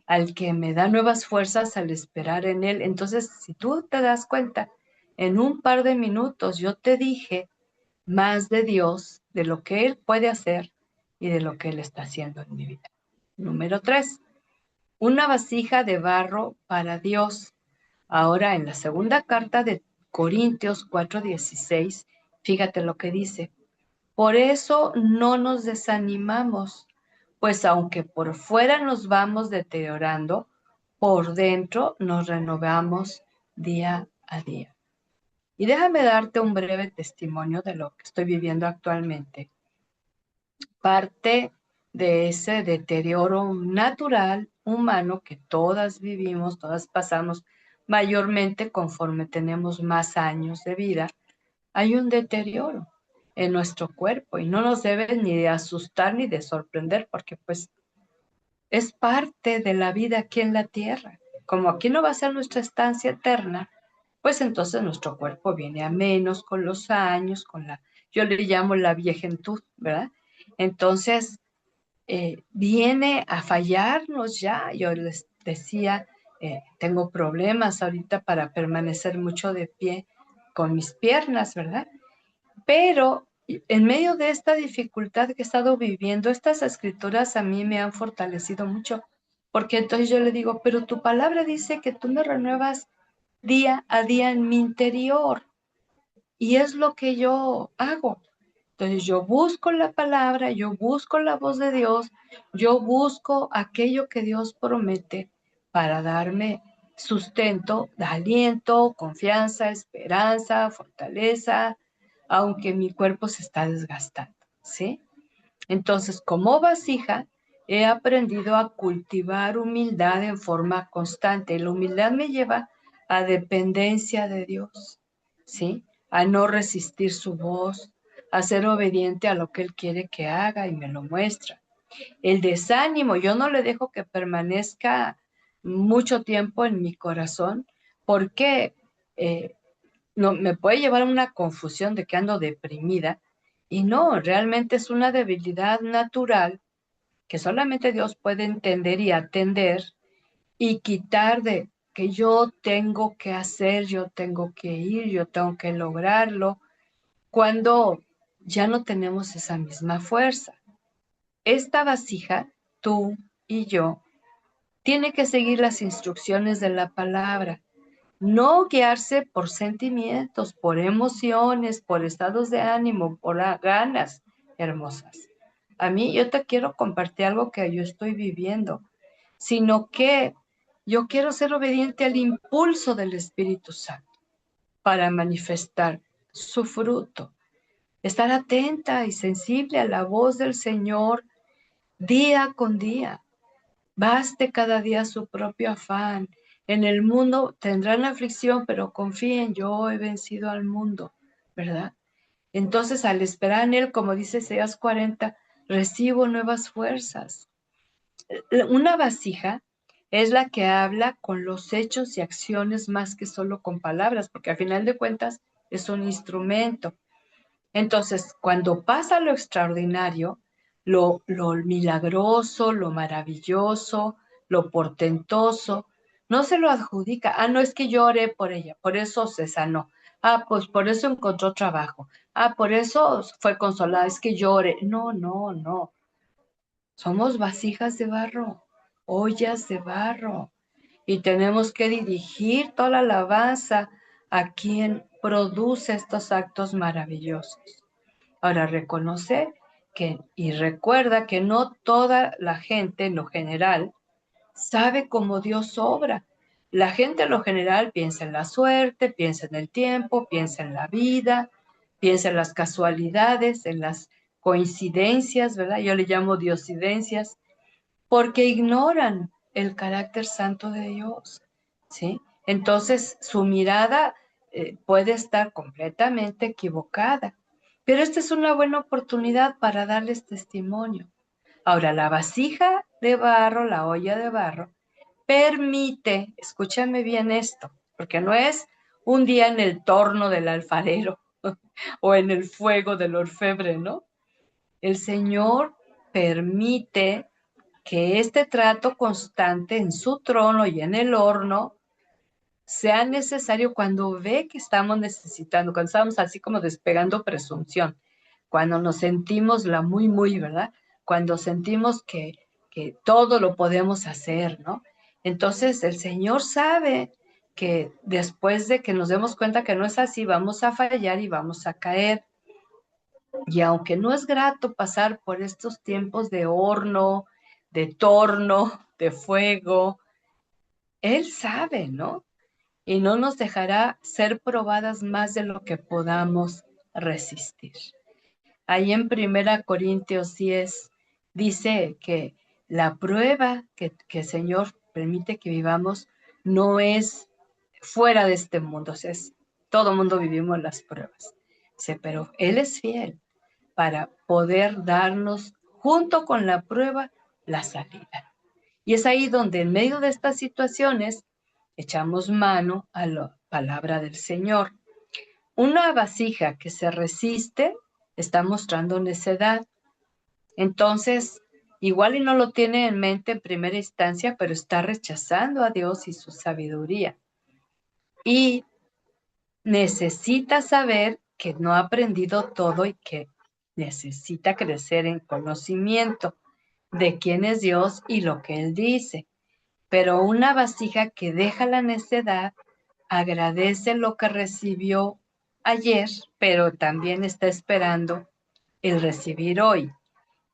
al que me da nuevas fuerzas al esperar en él. Entonces, si tú te das cuenta, en un par de minutos yo te dije más de Dios, de lo que Él puede hacer y de lo que Él está haciendo en mi vida. Número 3, una vasija de barro para Dios. Ahora en la segunda carta de Corintios 4:16, fíjate lo que dice. Por eso no nos desanimamos, pues aunque por fuera nos vamos deteriorando, por dentro nos renovamos día a día. Y déjame darte un breve testimonio de lo que estoy viviendo actualmente. Parte de ese deterioro natural, humano, que todas vivimos, todas pasamos, mayormente conforme tenemos más años de vida, hay un deterioro en nuestro cuerpo y no nos debe ni de asustar ni de sorprender porque pues es parte de la vida aquí en la tierra. Como aquí no va a ser nuestra estancia eterna, pues entonces nuestro cuerpo viene a menos con los años, yo le llamo la viejentud, ¿verdad? Entonces, viene a fallarnos ya. Yo les decía, tengo problemas ahorita para permanecer mucho de pie con mis piernas, ¿verdad? Pero en medio de esta dificultad que he estado viviendo, estas escrituras a mí me han fortalecido mucho, porque entonces yo le digo, pero tu palabra dice que tú me renuevas día a día en mi interior, y es lo que yo hago. Entonces yo busco la palabra, yo busco la voz de Dios, yo busco aquello que Dios promete para darme sustento, aliento, confianza, esperanza, fortaleza, aunque mi cuerpo se está desgastando, ¿sí? Entonces, como vasija, he aprendido a cultivar humildad en forma constante. La humildad me lleva a dependencia de Dios, ¿sí? A no resistir su voz, a ser obediente a lo que Él quiere que haga y me lo muestra. El desánimo, yo no le dejo que permanezca mucho tiempo en mi corazón porque no, me puede llevar a una confusión de que ando deprimida y no, realmente es una debilidad natural que solamente Dios puede entender y atender y quitar de que yo tengo que hacer, yo tengo que ir, yo tengo que lograrlo, cuando ya no tenemos esa misma fuerza. Esta vasija, tú y yo, tiene que seguir las instrucciones de la palabra. No guiarse por sentimientos, por emociones, por estados de ánimo, por ganas hermosas. A mí yo te quiero compartir algo que yo estoy viviendo, sino que yo quiero ser obediente al impulso del Espíritu Santo para manifestar su fruto. Estar atenta y sensible a la voz del Señor día con día. Baste cada día su propio afán. En el mundo tendrán aflicción, pero confíen, yo he vencido al mundo, ¿verdad? Entonces, al esperar en Él, como dice Isaías 40, recibo nuevas fuerzas. Una vasija es la que habla con los hechos y acciones más que solo con palabras, porque al final de cuentas es un instrumento. Entonces, cuando pasa lo extraordinario, lo milagroso, lo maravilloso, lo portentoso, no se lo adjudica. Ah, no es que yo oré por ella, por eso se sanó. Ah, pues por eso encontró trabajo. Ah, por eso fue consolada, es que yo oré. No, no, no. Somos vasijas de barro, ollas de barro, y tenemos que dirigir toda la alabanza a quien produce estos actos maravillosos. Ahora reconoce que y recuerda que no toda la gente en lo general sabe cómo Dios obra. La gente en lo general piensa en la suerte, piensa en el tiempo, piensa en la vida, piensa en las casualidades, en las coincidencias, ¿verdad? Yo le llamo diosidencias, porque ignoran el carácter santo de Dios, ¿sí? Entonces su mirada puede estar completamente equivocada, pero esta es una buena oportunidad para darles testimonio. Ahora, la vasija de barro, la olla de barro, permite, escúchame bien esto, porque no es un día en el torno del alfarero, o en el fuego del orfebre, ¿no? El Señor permite que este trato constante en su trono y en el horno sea necesario cuando ve que estamos necesitando, cuando estamos así como despegando presunción, cuando nos sentimos la muy, ¿verdad? Cuando sentimos que todo lo podemos hacer, ¿no? Entonces el Señor sabe que después de que nos demos cuenta que no es así, vamos a fallar y vamos a caer. Y aunque no es grato pasar por estos tiempos de horno, de torno, de fuego, Él sabe, ¿no? Y no nos dejará ser probadas más de lo que podamos resistir. Ahí en 1 Corintios 10 dice que la prueba que el Señor permite que vivamos no es fuera de este mundo, o sea, todo mundo vivimos las pruebas. Dice, pero Él es fiel para poder darnos, junto con la prueba, la salida. Y es ahí donde en medio de estas situaciones echamos mano a la palabra del Señor. Una vasija que se resiste está mostrando necedad. Entonces, igual y no lo tiene en mente en primera instancia, pero está rechazando a Dios y su sabiduría. Y necesita saber que no ha aprendido todo y que necesita crecer en conocimiento de quién es Dios y lo que Él dice. Pero una vasija que deja la necedad agradece lo que recibió ayer, pero también está esperando el recibir hoy.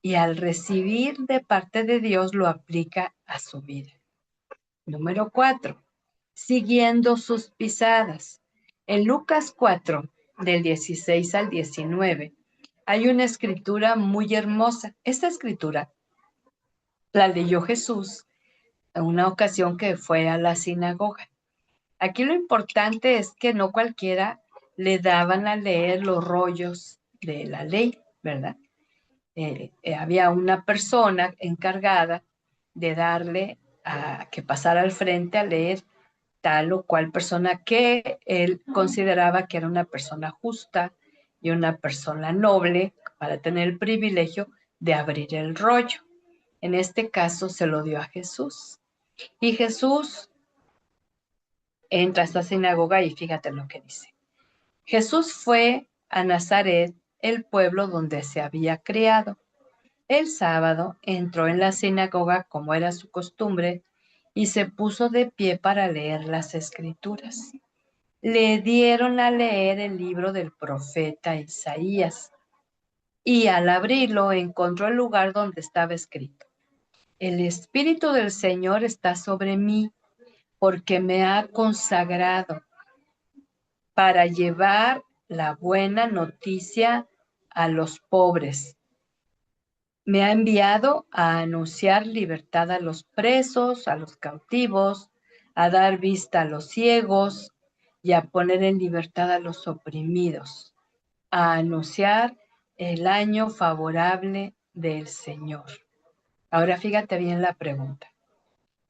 Y al recibir de parte de Dios lo aplica a su vida. Número 4. Siguiendo sus pisadas. En Lucas 4, del 16 al 19, hay una escritura muy hermosa. Esta escritura la leyó Jesús en una ocasión que fue a la sinagoga. Aquí lo importante es que no cualquiera le daban a leer los rollos de la ley, ¿verdad? Había una persona encargada de darle a que pasara al frente a leer tal o cual persona que él consideraba que era una persona justa y una persona noble para tener el privilegio de abrir el rollo. En este caso se lo dio a Jesús. Y Jesús entra a esta sinagoga y fíjate lo que dice. Jesús fue a Nazaret, el pueblo donde se había criado. El sábado entró en la sinagoga como era su costumbre y se puso de pie para leer las escrituras. Le dieron a leer el libro del profeta Isaías y al abrirlo encontró el lugar donde estaba escrito: El Espíritu del Señor está sobre mí porque me ha consagrado para llevar la buena noticia a los pobres. Me ha enviado a anunciar libertad a los presos, a los cautivos, a dar vista a los ciegos y a poner en libertad a los oprimidos, a anunciar el año favorable del Señor. Ahora fíjate bien la pregunta.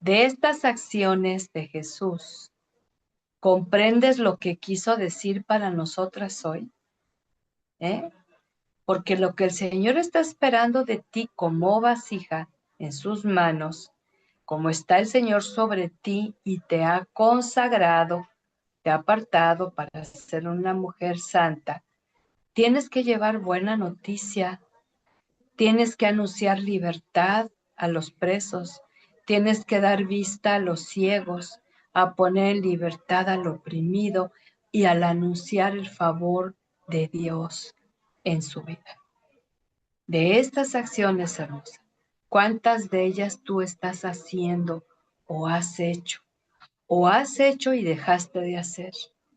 De estas acciones de Jesús, ¿comprendes lo que quiso decir para nosotras hoy? Porque lo que el Señor está esperando de ti como vasija en sus manos, como está el Señor sobre ti y te ha consagrado, te ha apartado para ser una mujer santa, tienes que llevar buena noticia, tienes que anunciar libertad a los presos, tienes que dar vista a los ciegos, a poner en libertad al oprimido y al anunciar el favor de Dios en su vida. De estas acciones, hermosa, ¿cuántas de ellas tú estás haciendo o has hecho? ¿O has hecho y dejaste de hacer?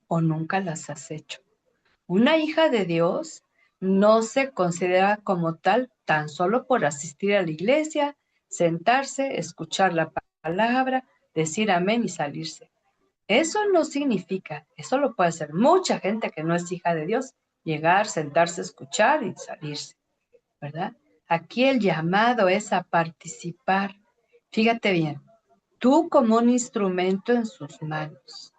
¿O nunca las has hecho? Una hija de Dios no se considera como tal tan solo por asistir a la iglesia, sentarse, escuchar la palabra, decir amén y salirse. Eso no significa, eso lo puede hacer mucha gente que no es hija de Dios, llegar, sentarse, escuchar y salirse, ¿verdad? Aquí el llamado es a participar. Fíjate bien, tú como un instrumento en sus manos.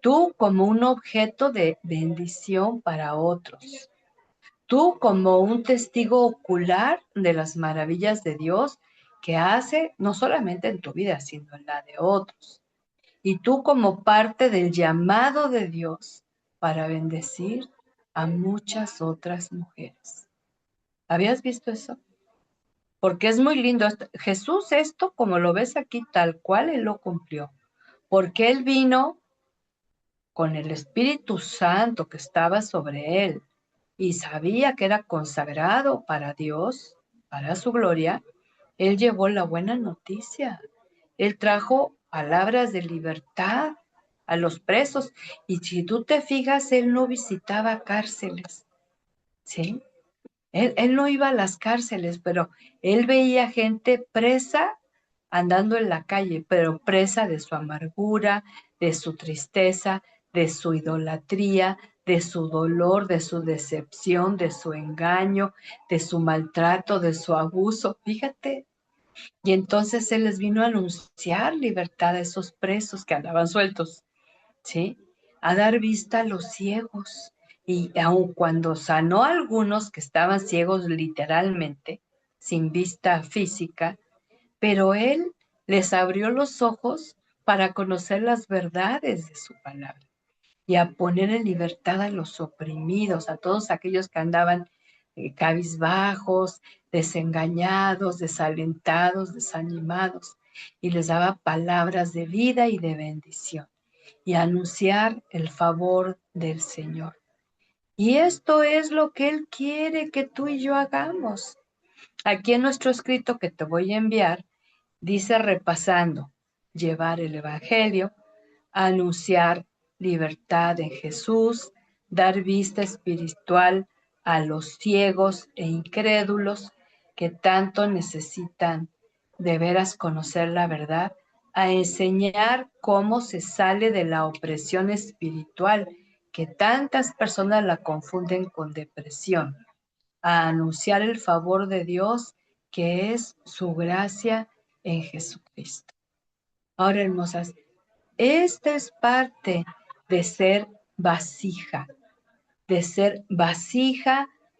tú como un objeto de bendición para otros, tú como un testigo ocular de las maravillas de Dios que hace no solamente en tu vida, sino en la de otros. Y tú como parte del llamado de Dios para bendecir a muchas otras mujeres. ¿Habías visto eso? Porque es muy lindo. Jesús esto, como lo ves aquí, tal cual Él lo cumplió. Porque Él vino con el Espíritu Santo que estaba sobre Él y sabía que era consagrado para Dios, para su gloria. Él llevó la buena noticia. Él trajo palabras de libertad a los presos. Y si tú te fijas, Él no visitaba cárceles, ¿sí? Él no iba a las cárceles, pero él veía gente presa andando en la calle, pero presa de su amargura, de su tristeza, de su idolatría, de su dolor, de su decepción, de su engaño, de su maltrato, de su abuso. Fíjate. Y entonces él les vino a anunciar libertad a esos presos que andaban sueltos. ¿Sí? A dar vista a los ciegos. Y aun cuando sanó a algunos que estaban ciegos literalmente, sin vista física, pero él les abrió los ojos para conocer las verdades de su palabra y a poner en libertad a los oprimidos, a todos aquellos que andaban cabizbajos, desengañados, desalentados, desanimados, y les daba palabras de vida y de bendición y anunciar el favor del Señor. Y esto es lo que Él quiere que tú y yo hagamos. Aquí en nuestro escrito que te voy a enviar, dice repasando, llevar el Evangelio, anunciar libertad en Jesús, dar vista espiritual a los ciegos e incrédulos que tanto necesitan de veras conocer la verdad, a enseñar cómo se sale de la opresión espiritual, que tantas personas la confunden con depresión, a anunciar el favor de Dios, que es su gracia en Jesucristo. Ahora, hermosas, esta es parte de ser vasija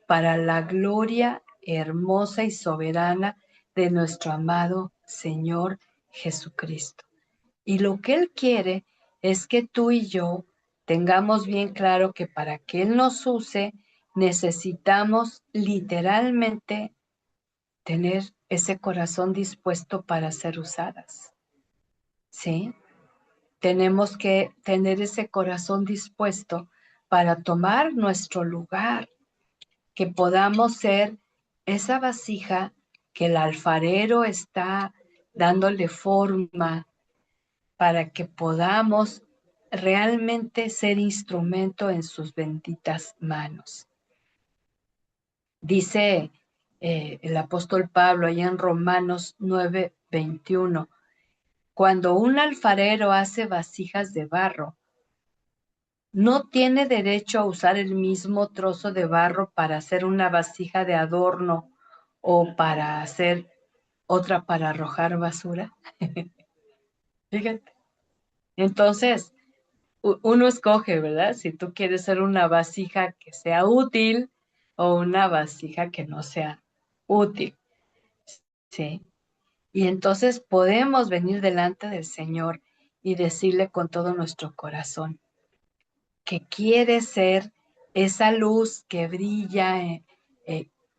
para la gloria hermosa y soberana de nuestro amado Señor Jesucristo. Y lo que Él quiere es que tú y yo tengamos bien claro que para que Él nos use, necesitamos literalmente tener ese corazón dispuesto para ser usadas. ¿Sí? Tenemos que tener ese corazón dispuesto para tomar nuestro lugar, que podamos ser esa vasija que el alfarero está dándole forma para que podamos realmente ser instrumento en sus benditas manos. Dice el apóstol Pablo allá en Romanos 9:21, cuando un alfarero hace vasijas de barro, no tiene derecho a usar el mismo trozo de barro para hacer una vasija de adorno o para hacer otra para arrojar basura. Fíjate. Entonces, uno escoge, ¿verdad? Si tú quieres ser una vasija que sea útil o una vasija que no sea útil, ¿sí? Y entonces podemos venir delante del Señor y decirle con todo nuestro corazón que quiere ser esa luz que brilla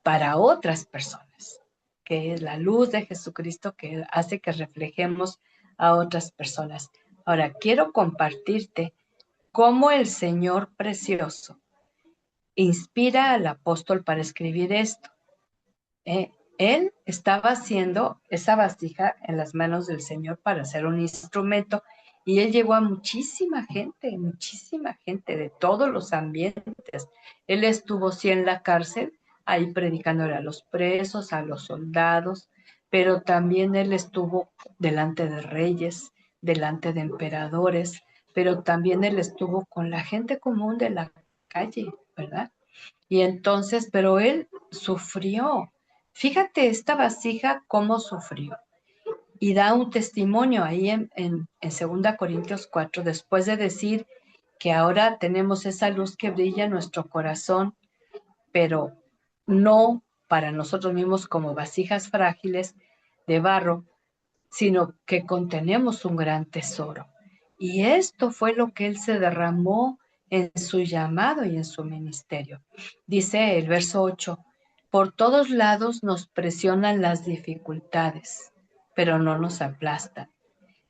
para otras personas, que es la luz de Jesucristo que hace que reflejemos a otras personas. Ahora, quiero compartirte cómo el Señor precioso inspira al apóstol para escribir esto. Él estaba haciendo esa vasija en las manos del Señor para hacer un instrumento y él llegó a muchísima gente de todos los ambientes. Él estuvo sí en la cárcel, ahí predicándole a los presos, a los soldados, pero también él estuvo delante de reyes, delante de emperadores, pero también él estuvo con la gente común de la calle, ¿verdad? Y entonces, pero él sufrió. Fíjate esta vasija cómo sufrió. Y da un testimonio ahí en 2 Corintios 4, después de decir que ahora tenemos esa luz que brilla en nuestro corazón, pero no para nosotros mismos como vasijas frágiles de barro, sino que contenemos un gran tesoro. Y esto fue lo que él se derramó en su llamado y en su ministerio. Dice el verso 8, por todos lados nos presionan las dificultades, pero no nos aplastan.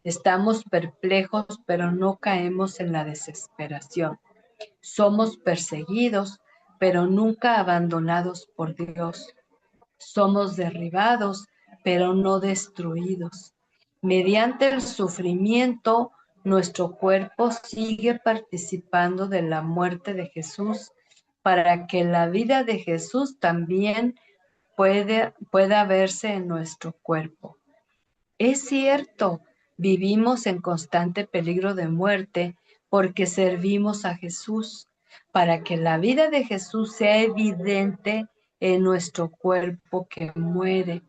Estamos perplejos, pero no caemos en la desesperación. Somos perseguidos, pero nunca abandonados por Dios. Somos derribados, pero no destruidos. Mediante el sufrimiento, nuestro cuerpo sigue participando de la muerte de Jesús, para que la vida de Jesús también pueda verse en nuestro cuerpo. Es cierto, vivimos en constante peligro de muerte porque servimos a Jesús, para que la vida de Jesús sea evidente en nuestro cuerpo que muere.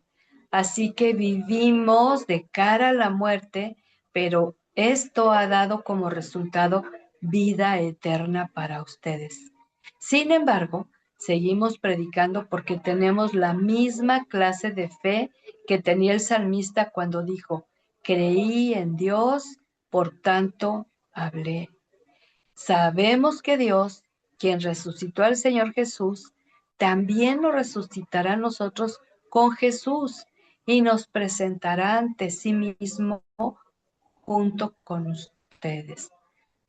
Así que vivimos de cara a la muerte, pero esto ha dado como resultado vida eterna para ustedes. Sin embargo, seguimos predicando porque tenemos la misma clase de fe que tenía el salmista cuando dijo, creí en Dios, por tanto hablé. Sabemos que Dios, quien resucitó al Señor Jesús, también nos resucitará a nosotros con Jesús y nos presentará ante sí mismo junto con ustedes.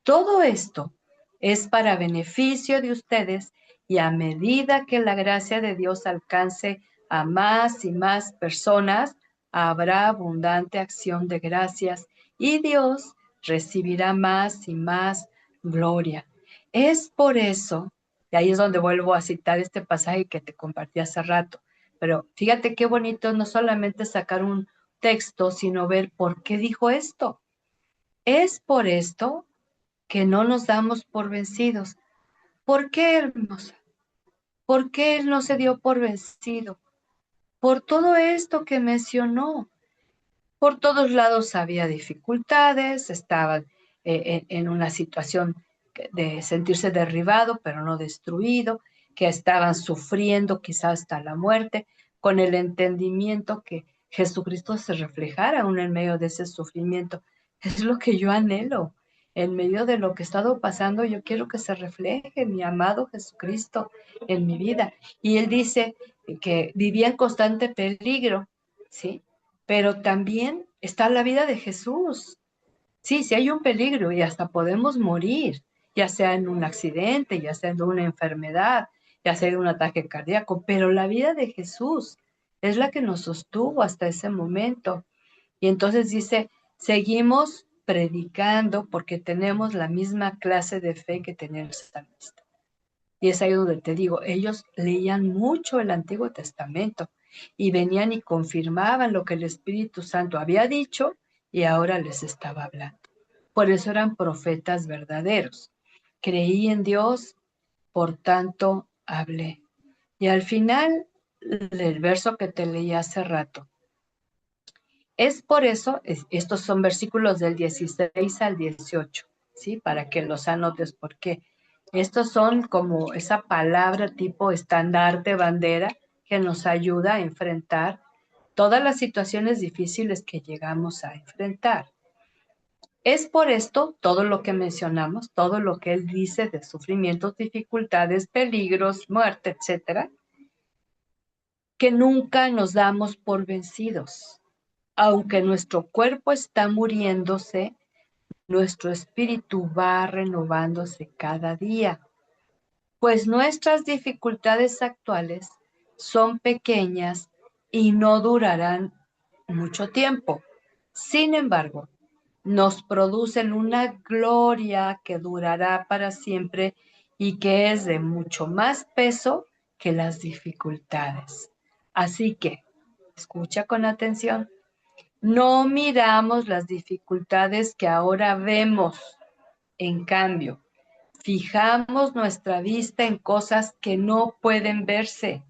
Todo esto es para beneficio de ustedes y a medida que la gracia de Dios alcance a más y más personas, habrá abundante acción de gracias y Dios recibirá más y más gloria. Es por eso, y ahí es donde vuelvo a citar este pasaje que te compartí hace rato, pero fíjate qué bonito no solamente sacar un texto, sino ver por qué dijo esto. Es por esto que no nos damos por vencidos. ¿Por qué, hermosa? ¿Por qué él no se dio por vencido? Por todo esto que mencionó. Por todos lados había dificultades, estaban en una situación de sentirse derribado, pero no destruido, que estaban sufriendo quizás hasta la muerte, con el entendimiento que Jesucristo se reflejara aún en medio de ese sufrimiento. Es lo que yo anhelo. En medio de lo que he estado pasando, yo quiero que se refleje mi amado Jesucristo en mi vida. Y él dice que vivía en constante peligro, ¿sí? Pero también está la vida de Jesús. Sí, sí hay un peligro y hasta podemos morir, ya sea en un accidente, ya sea en una enfermedad, ya sea en un ataque cardíaco, pero la vida de Jesús es la que nos sostuvo hasta ese momento. Y entonces dice, seguimos predicando porque tenemos la misma clase de fe que tenía el salmista. Y es ahí donde te digo, ellos leían mucho el Antiguo Testamento y venían y confirmaban lo que el Espíritu Santo había dicho y ahora les estaba hablando. Por eso eran profetas verdaderos. Creí en Dios, por tanto hablé. Y al final, el verso que te leí hace rato. Es por eso, estos son versículos del 16 al 18, ¿sí? Para que los anotes, porque estos son como esa palabra tipo estandarte, bandera, que nos ayuda a enfrentar todas las situaciones difíciles que llegamos a enfrentar. Es por esto, todo lo que mencionamos, todo lo que él dice de sufrimientos, dificultades, peligros, muerte, etcétera, que nunca nos damos por vencidos. Aunque nuestro cuerpo está muriéndose, nuestro espíritu va renovándose cada día, pues nuestras dificultades actuales son pequeñas y no durarán mucho tiempo. Sin embargo, nos producen una gloria que durará para siempre y que es de mucho más peso que las dificultades. Así que, escucha con atención. No miramos las dificultades que ahora vemos. En cambio, fijamos nuestra vista en cosas que no pueden verse,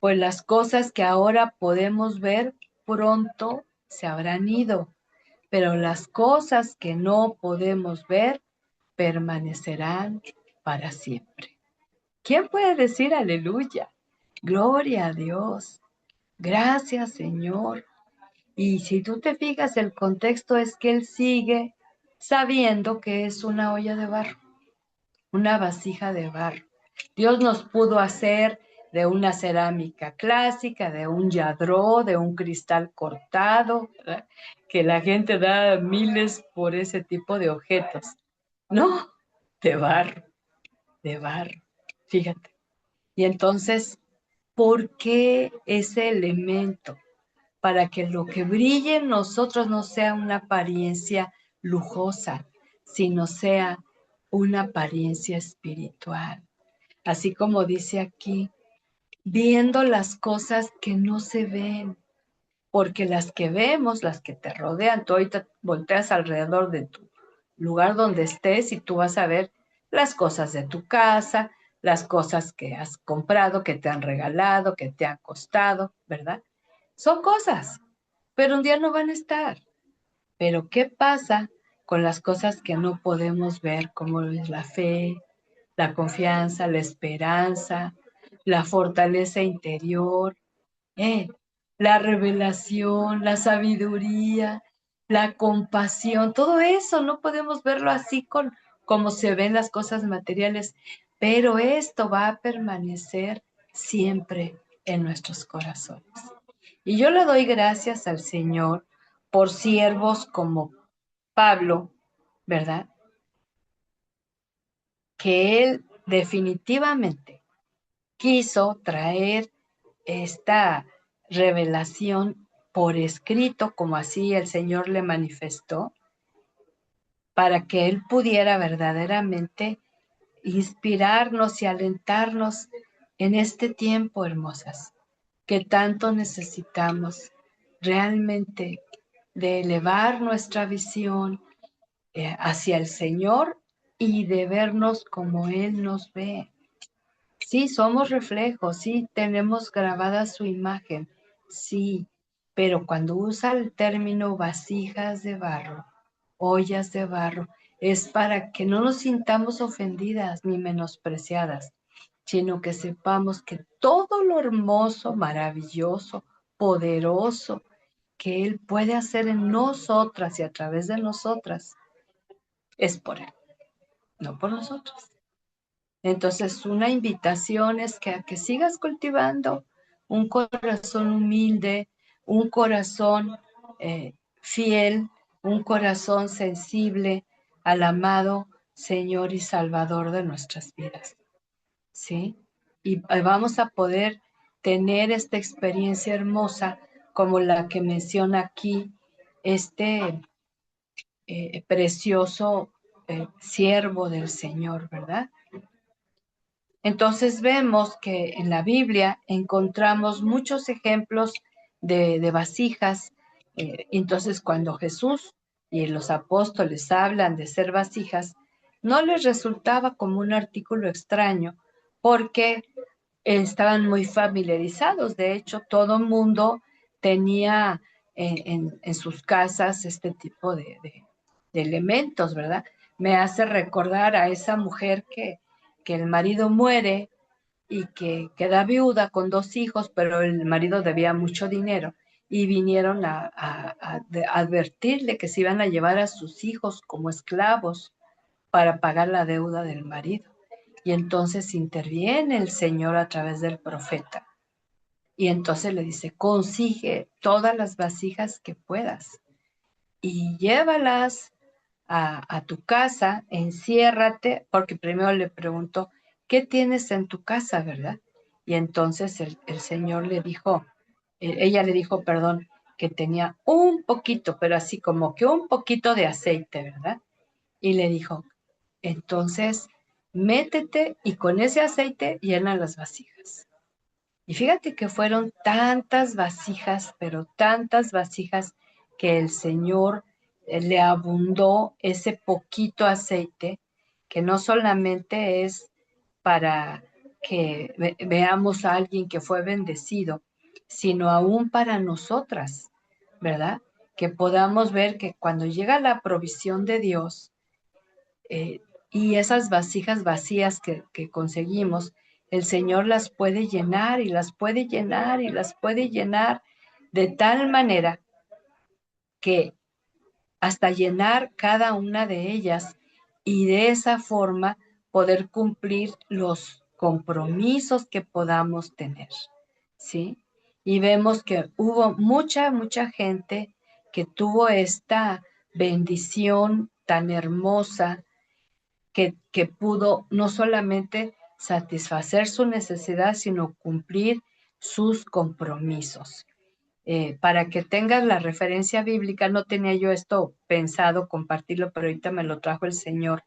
pues las cosas que ahora podemos ver pronto se habrán ido, pero las cosas que no podemos ver permanecerán para siempre. ¿Quién puede decir aleluya? Gloria a Dios. Gracias, Señor. Y si tú te fijas, el contexto es que él sigue sabiendo que es una olla de barro, una vasija de barro. Dios nos pudo hacer de una cerámica clásica, de un yadró, de un cristal cortado, ¿verdad? Que la gente da miles por ese tipo de objetos. No, de barro, de barro. Fíjate. Y entonces, ¿por qué ese elemento? Para que lo que brille en nosotros no sea una apariencia lujosa, sino sea una apariencia espiritual. Así como dice aquí, viendo las cosas que no se ven, porque las que vemos, las que te rodean, tú ahorita volteas alrededor de tu lugar donde estés y tú vas a ver las cosas de tu casa, las cosas que has comprado, que te han regalado, que te han costado, ¿verdad? Son cosas, pero un día no van a estar. Pero ¿qué pasa con las cosas que no podemos ver, como es la fe, la confianza, la esperanza, la fortaleza interior, eh, la revelación, la sabiduría, la compasión? Todo eso no podemos verlo así como se ven las cosas materiales, pero esto va a permanecer siempre en nuestros corazones. Y yo le doy gracias al Señor por siervos como Pablo, ¿verdad? Que él definitivamente quiso traer esta revelación por escrito, como así el Señor le manifestó, para que él pudiera verdaderamente inspirarnos y alentarnos en este tiempo, hermosas, que tanto necesitamos realmente de elevar nuestra visión hacia el Señor y de vernos como Él nos ve. Sí, somos reflejos, sí, tenemos grabada su imagen, sí, pero cuando usa el término vasijas de barro, ollas de barro, es para que no nos sintamos ofendidas ni menospreciadas, sino que sepamos que todo lo hermoso, maravilloso, poderoso que Él puede hacer en nosotras y a través de nosotras es por Él, no por nosotros. Entonces, una invitación es que a que sigas cultivando un corazón humilde, un corazón fiel, un corazón sensible al amado Señor y Salvador de nuestras vidas, ¿sí? Y vamos a poder tener esta experiencia hermosa como la que menciona aquí este precioso siervo del Señor, ¿verdad? Entonces vemos que en la Biblia encontramos muchos ejemplos de vasijas. Entonces cuando Jesús y los apóstoles hablan de ser vasijas, no les resultaba como un artículo extraño porque estaban muy familiarizados. De hecho, todo el mundo tenía en sus casas este tipo de elementos, ¿verdad? Me hace recordar a esa mujer que el marido muere y que queda viuda con 2 hijos, pero el marido debía mucho dinero y vinieron a advertirle que se iban a llevar a sus hijos como esclavos para pagar la deuda del marido. Y entonces interviene el Señor a través del profeta. Y entonces le dice, consigue todas las vasijas que puedas y llévalas a tu casa, enciérrate, porque primero le preguntó, ¿qué tienes en tu casa, verdad? Y entonces el Señor le dijo, ella le dijo, perdón, que tenía un poquito, pero así como que un poquito de aceite, ¿verdad? Y le dijo, entonces métete y con ese aceite llena las vasijas. Y fíjate que fueron tantas vasijas, pero tantas vasijas que el Señor le abundó ese poquito aceite, que no solamente es para que veamos a alguien que fue bendecido, sino aún para nosotras, ¿verdad? Que podamos ver que cuando llega la provisión de Dios, Y esas vasijas vacías que conseguimos, el Señor las puede llenar y las puede llenar y las puede llenar de tal manera que hasta llenar cada una de ellas y de esa forma poder cumplir los compromisos que podamos tener, ¿sí? Y vemos que hubo mucha gente que tuvo esta bendición tan hermosa que pudo no solamente satisfacer su necesidad, sino cumplir sus compromisos. Para que tengas la referencia bíblica, no tenía yo esto pensado compartirlo, pero ahorita me lo trajo el Señor.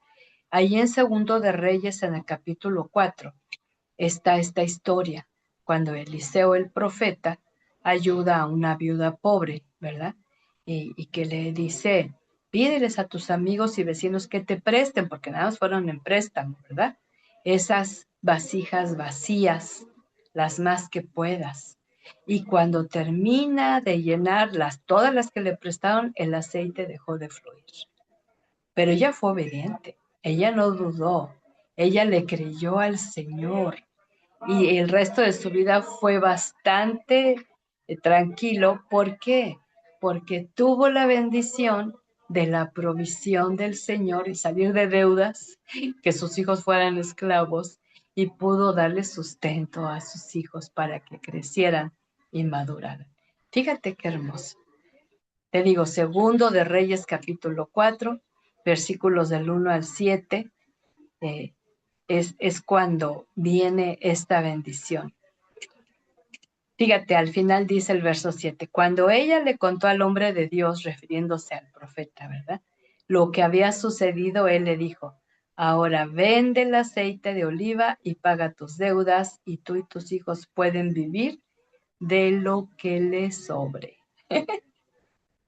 Ahí en Segundo de Reyes, en el capítulo 4, está esta historia, cuando Eliseo el profeta ayuda a una viuda pobre, ¿verdad? Y que le dice, pídeles a tus amigos y vecinos que te presten, porque nada más fueron en préstamo, ¿verdad? Esas vasijas vacías, las más que puedas. Y cuando termina de llenarlas, todas las que le prestaron, el aceite dejó de fluir. Pero ella fue obediente, ella no dudó, ella le creyó al Señor y el resto de su vida fue bastante tranquilo. ¿Por qué? Porque tuvo la bendición de la provisión del Señor y salir de deudas, que sus hijos fueran esclavos y pudo darle sustento a sus hijos para que crecieran y maduraran. Fíjate qué hermoso. Te digo, Segundo de Reyes capítulo 4, versículos del 1 al 7, eh, es cuando viene esta bendición. Fíjate, al final dice el verso 7, cuando ella le contó al hombre de Dios, refiriéndose al profeta, ¿verdad? Lo que había sucedido, él le dijo, ahora vende el aceite de oliva y paga tus deudas y tú y tus hijos pueden vivir de lo que les sobre.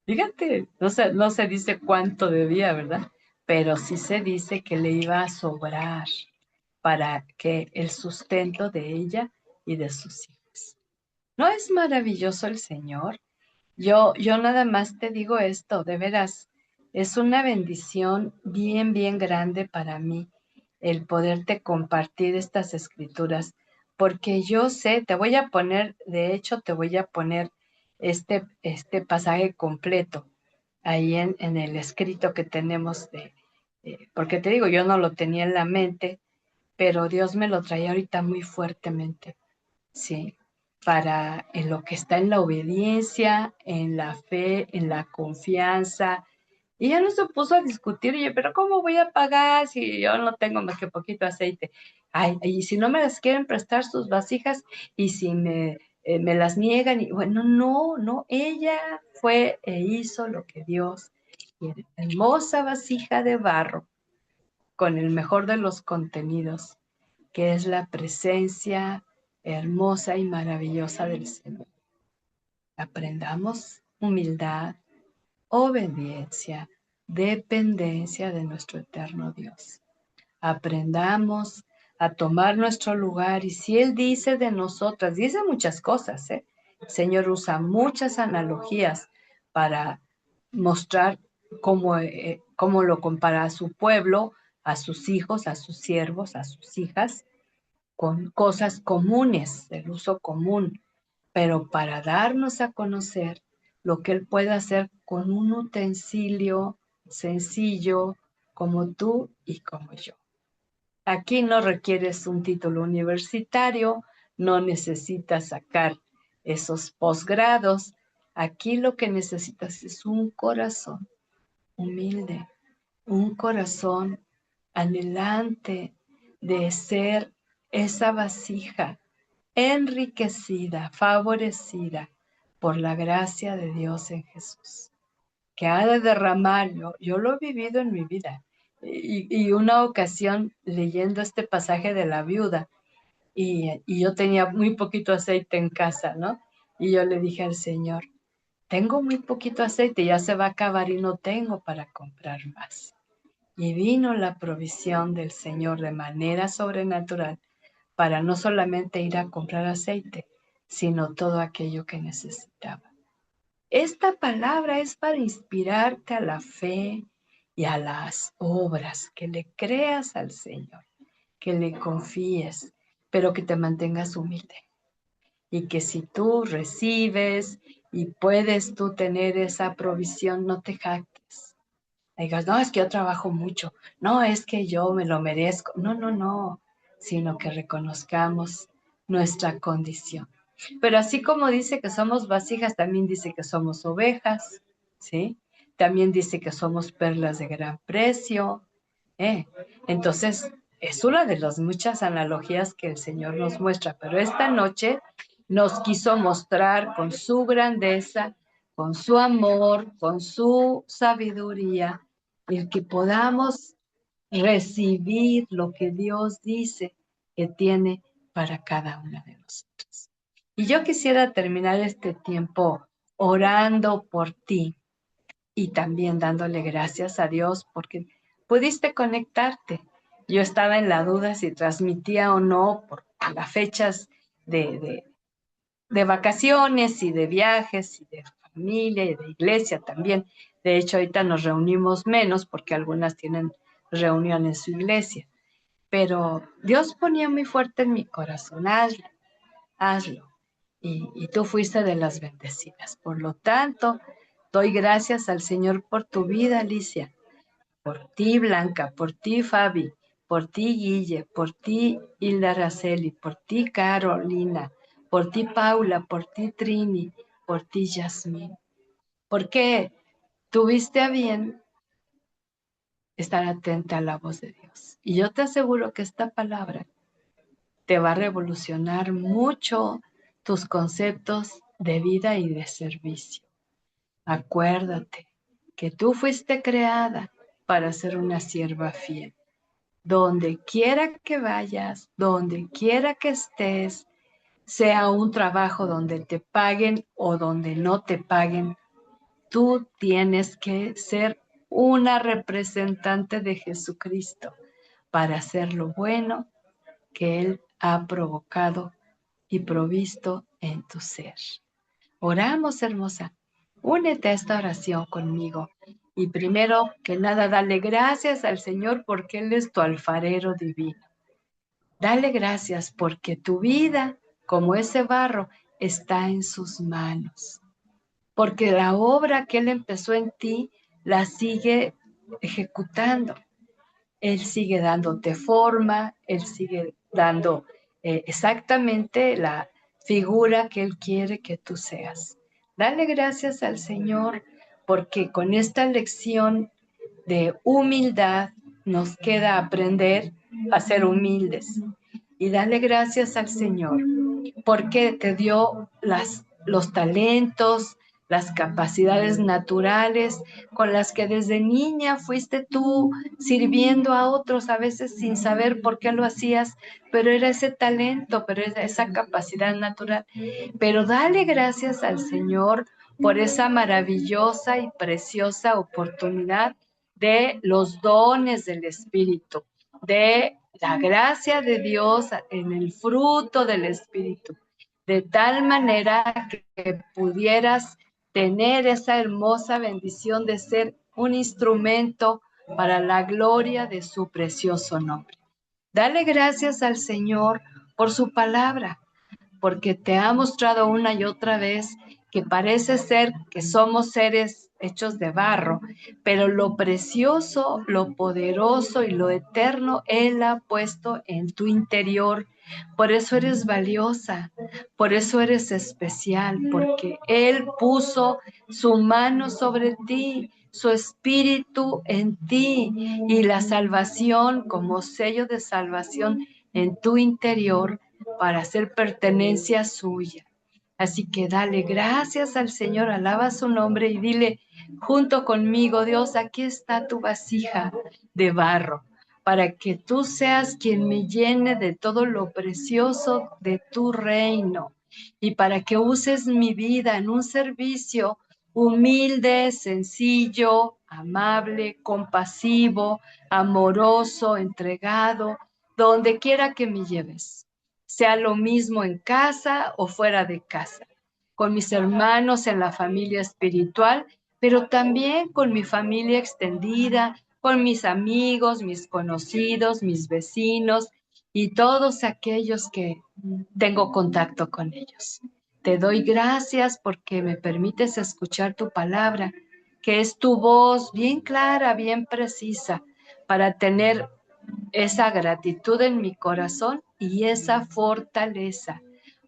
Fíjate, no se dice cuánto debía, ¿verdad? Pero sí se dice que le iba a sobrar para que el sustento de ella y de sus hijos. ¿No es maravilloso el Señor? Yo nada más te digo esto, de veras, es una bendición bien grande para mí el poderte compartir estas escrituras, porque yo sé, te voy a poner, de hecho, te voy a poner este pasaje completo ahí en el escrito que tenemos porque te digo, yo no lo tenía en la mente, pero Dios me lo traía ahorita muy fuertemente, ¿sí? Para en lo que está en la obediencia, en la fe, en la confianza. Y ya no se puso a discutir, oye, pero ¿cómo voy a pagar si yo no tengo más que poquito aceite? Ay, y si no me las quieren prestar sus vasijas y si me las niegan, y bueno, no, ella fue e hizo lo que Dios quiere. Hermosa vasija de barro con el mejor de los contenidos, que es la presencia hermosa y maravillosa del Señor. Aprendamos humildad, obediencia, dependencia de nuestro eterno Dios. Aprendamos a tomar nuestro lugar y si Él dice de nosotras, dice muchas cosas, ¿eh? El Señor usa muchas analogías para mostrar cómo lo compara a su pueblo, a sus hijos, a sus siervos, a sus hijas, con cosas comunes, del uso común, pero para darnos a conocer lo que Él puede hacer con un utensilio sencillo como tú y como yo. Aquí no requieres un título universitario, no necesitas sacar esos posgrados. Aquí lo que necesitas es un corazón humilde, un corazón anhelante de ser esa vasija enriquecida, favorecida por la gracia de Dios en Jesús, que ha de derramar, yo lo he vivido en mi vida, y una ocasión leyendo este pasaje de la viuda, y yo tenía muy poquito aceite en casa, ¿no? Y yo le dije al Señor, tengo muy poquito aceite, ya se va a acabar y no tengo para comprar más. Y vino la provisión del Señor de manera sobrenatural para no solamente ir a comprar aceite, sino todo aquello que necesitaba. Esta palabra es para inspirarte a la fe y a las obras, que le creas al Señor, que le confíes, pero que te mantengas humilde. Y que si tú recibes y puedes tú tener esa provisión, no te jactes. Digas, no, es que yo trabajo mucho, no, es que yo me lo merezco. No, no, no, sino que reconozcamos nuestra condición. Pero así como dice que somos vasijas, también dice que somos ovejas, ¿sí? También dice que somos perlas de gran precio, ¿eh? Entonces, es una de las muchas analogías que el Señor nos muestra, pero esta noche nos quiso mostrar con su grandeza, con su amor, con su sabiduría, el que podamos recibir lo que Dios dice que tiene para cada una de nosotros. Y yo quisiera terminar este tiempo orando por ti y también dándole gracias a Dios porque pudiste conectarte. Yo estaba en la duda si transmitía o no por las fechas de vacaciones y de viajes y de familia y de iglesia también. De hecho, ahorita nos reunimos menos porque algunas tienen reunión en su iglesia. Pero Dios ponía muy fuerte en mi corazón, hazlo, hazlo. Y tú fuiste de las bendecidas. Por lo tanto, doy gracias al Señor por tu vida, Alicia, por ti, Blanca, por ti, Fabi, por ti, Guille, por ti, Hilda Araceli, por ti, Carolina, por ti, Paula, por ti, Trini, por ti, Yasmín. Porque tuviste a bien estar atenta a la voz de Dios. Y yo te aseguro que esta palabra te va a revolucionar mucho tus conceptos de vida y de servicio. Acuérdate que tú fuiste creada para ser una sierva fiel. Donde quiera que vayas, donde quiera que estés, sea un trabajo donde te paguen o donde no te paguen, tú tienes que ser una representante de Jesucristo para hacer lo bueno que Él ha provocado y provisto en tu ser. Oramos, hermosa. Únete a esta oración conmigo. Y primero que nada, dale gracias al Señor porque Él es tu alfarero divino. Dale gracias porque tu vida, como ese barro, está en sus manos. Porque la obra que Él empezó en ti, la sigue ejecutando. Él sigue dándote forma, Él sigue dando exactamente la figura que Él quiere que tú seas. Dale gracias al Señor porque con esta lección de humildad nos queda aprender a ser humildes. Y dale gracias al Señor porque te dio los talentos, las capacidades naturales con las que desde niña fuiste tú sirviendo a otros, a veces sin saber por qué lo hacías, pero era ese talento, pero era esa capacidad natural. Pero dale gracias al Señor por esa maravillosa y preciosa oportunidad de los dones del Espíritu, de la gracia de Dios en el fruto del Espíritu, de tal manera que pudieras tener esa hermosa bendición de ser un instrumento para la gloria de su precioso nombre. Dale gracias al Señor por su palabra, porque te ha mostrado una y otra vez que parece ser que somos seres hechos de barro, pero lo precioso, lo poderoso y lo eterno Él ha puesto en tu interior. Por eso eres valiosa, por eso eres especial, porque Él puso su mano sobre ti, su espíritu en ti y la salvación como sello de salvación en tu interior para hacer pertenencia suya. Así que dale gracias al Señor, alaba su nombre y dile junto conmigo, Dios, aquí está tu vasija de barro, para que tú seas quien me llene de todo lo precioso de tu reino y para que uses mi vida en un servicio humilde, sencillo, amable, compasivo, amoroso, entregado, donde quiera que me lleves, sea lo mismo en casa o fuera de casa, con mis hermanos en la familia espiritual, pero también con mi familia extendida, con mis amigos, mis conocidos, mis vecinos y todos aquellos que tengo contacto con ellos. Te doy gracias porque me permites escuchar tu palabra, que es tu voz bien clara, bien precisa, para tener esa gratitud en mi corazón y esa fortaleza.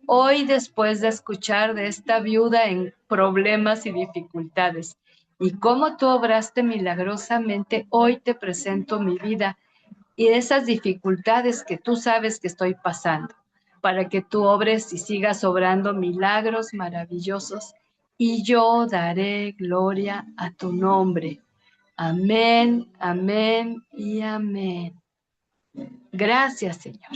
Hoy, después de escuchar de esta viuda en problemas y dificultades, y cómo tú obraste milagrosamente, hoy te presento mi vida y esas dificultades que tú sabes que estoy pasando, para que tú obres y sigas obrando milagros maravillosos, y yo daré gloria a tu nombre. Amén, amén y amén. Gracias, Señor.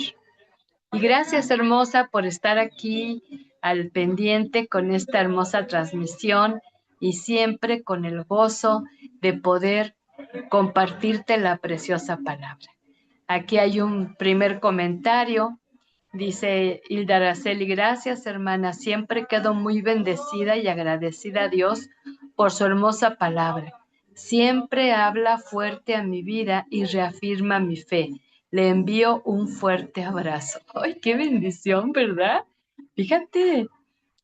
Y gracias, hermosa, por estar aquí al pendiente con esta hermosa transmisión y siempre con el gozo de poder compartirte la preciosa palabra. Aquí hay un primer comentario. Dice Hilda Araceli, gracias, hermana. Siempre quedo muy bendecida y agradecida a Dios por su hermosa palabra. Siempre habla fuerte a mi vida y reafirma mi fe. Le envío un fuerte abrazo. ¡Ay, qué bendición!, ¿verdad? Fíjate.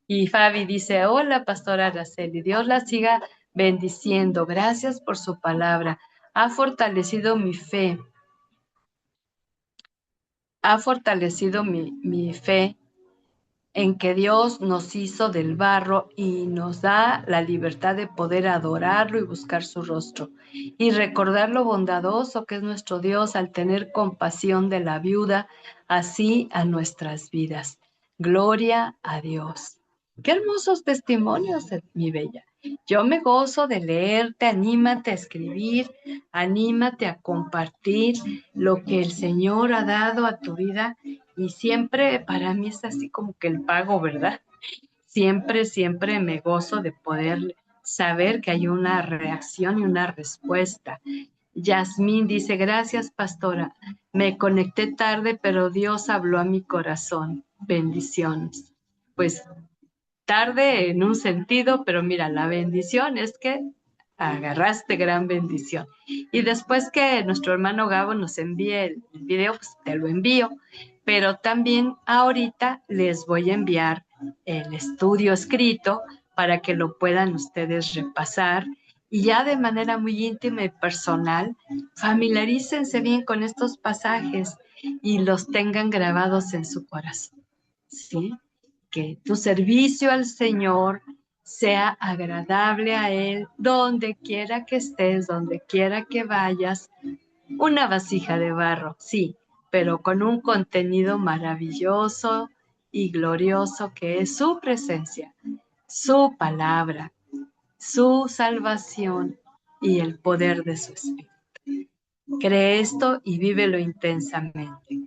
Y Fabi dice, hola, pastora Araceli. Dios la siga bendiciendo. Gracias por su palabra. Ha fortalecido mi fe. Ha fortalecido mi fe en que Dios nos hizo del barro y nos da la libertad de poder adorarlo y buscar su rostro y recordar lo bondadoso que es nuestro Dios al tener compasión de la viuda, así a nuestras vidas. Gloria a Dios. Qué hermosos testimonios, mi bella. Yo me gozo de leerte, anímate a escribir, anímate a compartir lo que el Señor ha dado a tu vida y siempre para mí es así como que el pago, ¿verdad? Siempre, siempre me gozo de poder saber que hay una reacción y una respuesta. Yasmín dice, gracias, pastora. Me conecté tarde, pero Dios habló a mi corazón. Bendiciones. Pues tarde en un sentido, pero mira, la bendición es que agarraste gran bendición. Y después que nuestro hermano Gabo nos envíe el video, pues te lo envío, pero también ahorita les voy a enviar el estudio escrito para que lo puedan ustedes repasar y ya de manera muy íntima y personal, familiarícense bien con estos pasajes y los tengan grabados en su corazón, ¿sí? Que tu servicio al Señor sea agradable a Él, donde quiera que estés, donde quiera que vayas. Una vasija de barro, sí, pero con un contenido maravilloso y glorioso que es su presencia, su palabra, su salvación y el poder de su Espíritu. Cree esto y vívelo intensamente.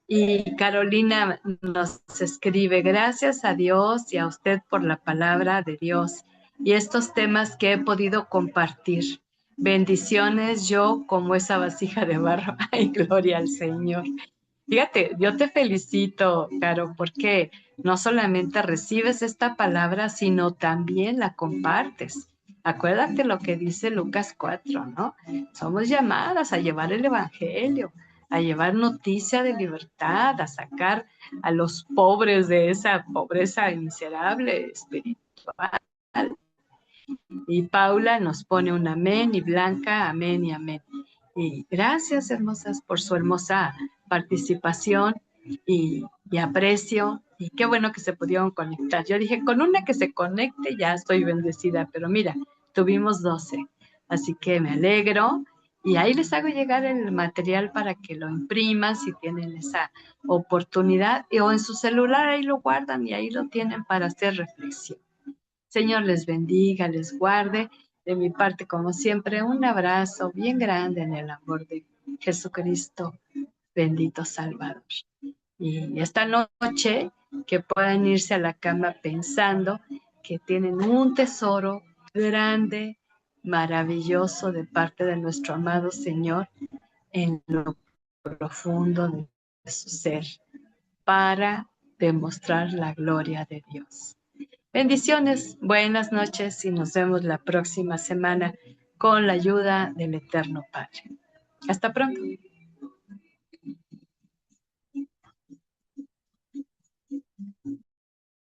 Y Carolina nos escribe, gracias a Dios y a usted por la palabra de Dios y estos temas que he podido compartir. Bendiciones yo como esa vasija de barro. Ay, gloria al Señor. Fíjate, yo te felicito, Caro, porque no solamente recibes esta palabra, sino también la compartes. Acuérdate lo que dice Lucas 4, ¿no? Somos llamadas a llevar el Evangelio, a llevar noticia de libertad, a sacar a los pobres de esa pobreza miserable espiritual. Y Paula nos pone un amén y Blanca, amén y amén. Y gracias, hermosas, por su hermosa participación y aprecio. Y qué bueno que se pudieron conectar. Yo dije, con una que se conecte ya estoy bendecida, pero mira, tuvimos 12. Así que me alegro. Y ahí les hago llegar el material para que lo impriman si tienen esa oportunidad. O en su celular ahí lo guardan y ahí lo tienen para hacer reflexión. Señor les bendiga, les guarde. De mi parte, como siempre, un abrazo bien grande en el amor de Jesucristo, bendito Salvador. Y esta noche que puedan irse a la cama pensando que tienen un tesoro grande, maravilloso de parte de nuestro amado Señor en lo profundo de su ser para demostrar la gloria de Dios. Bendiciones, buenas noches y nos vemos la próxima semana. con la ayuda del Eterno Padre. Hasta pronto.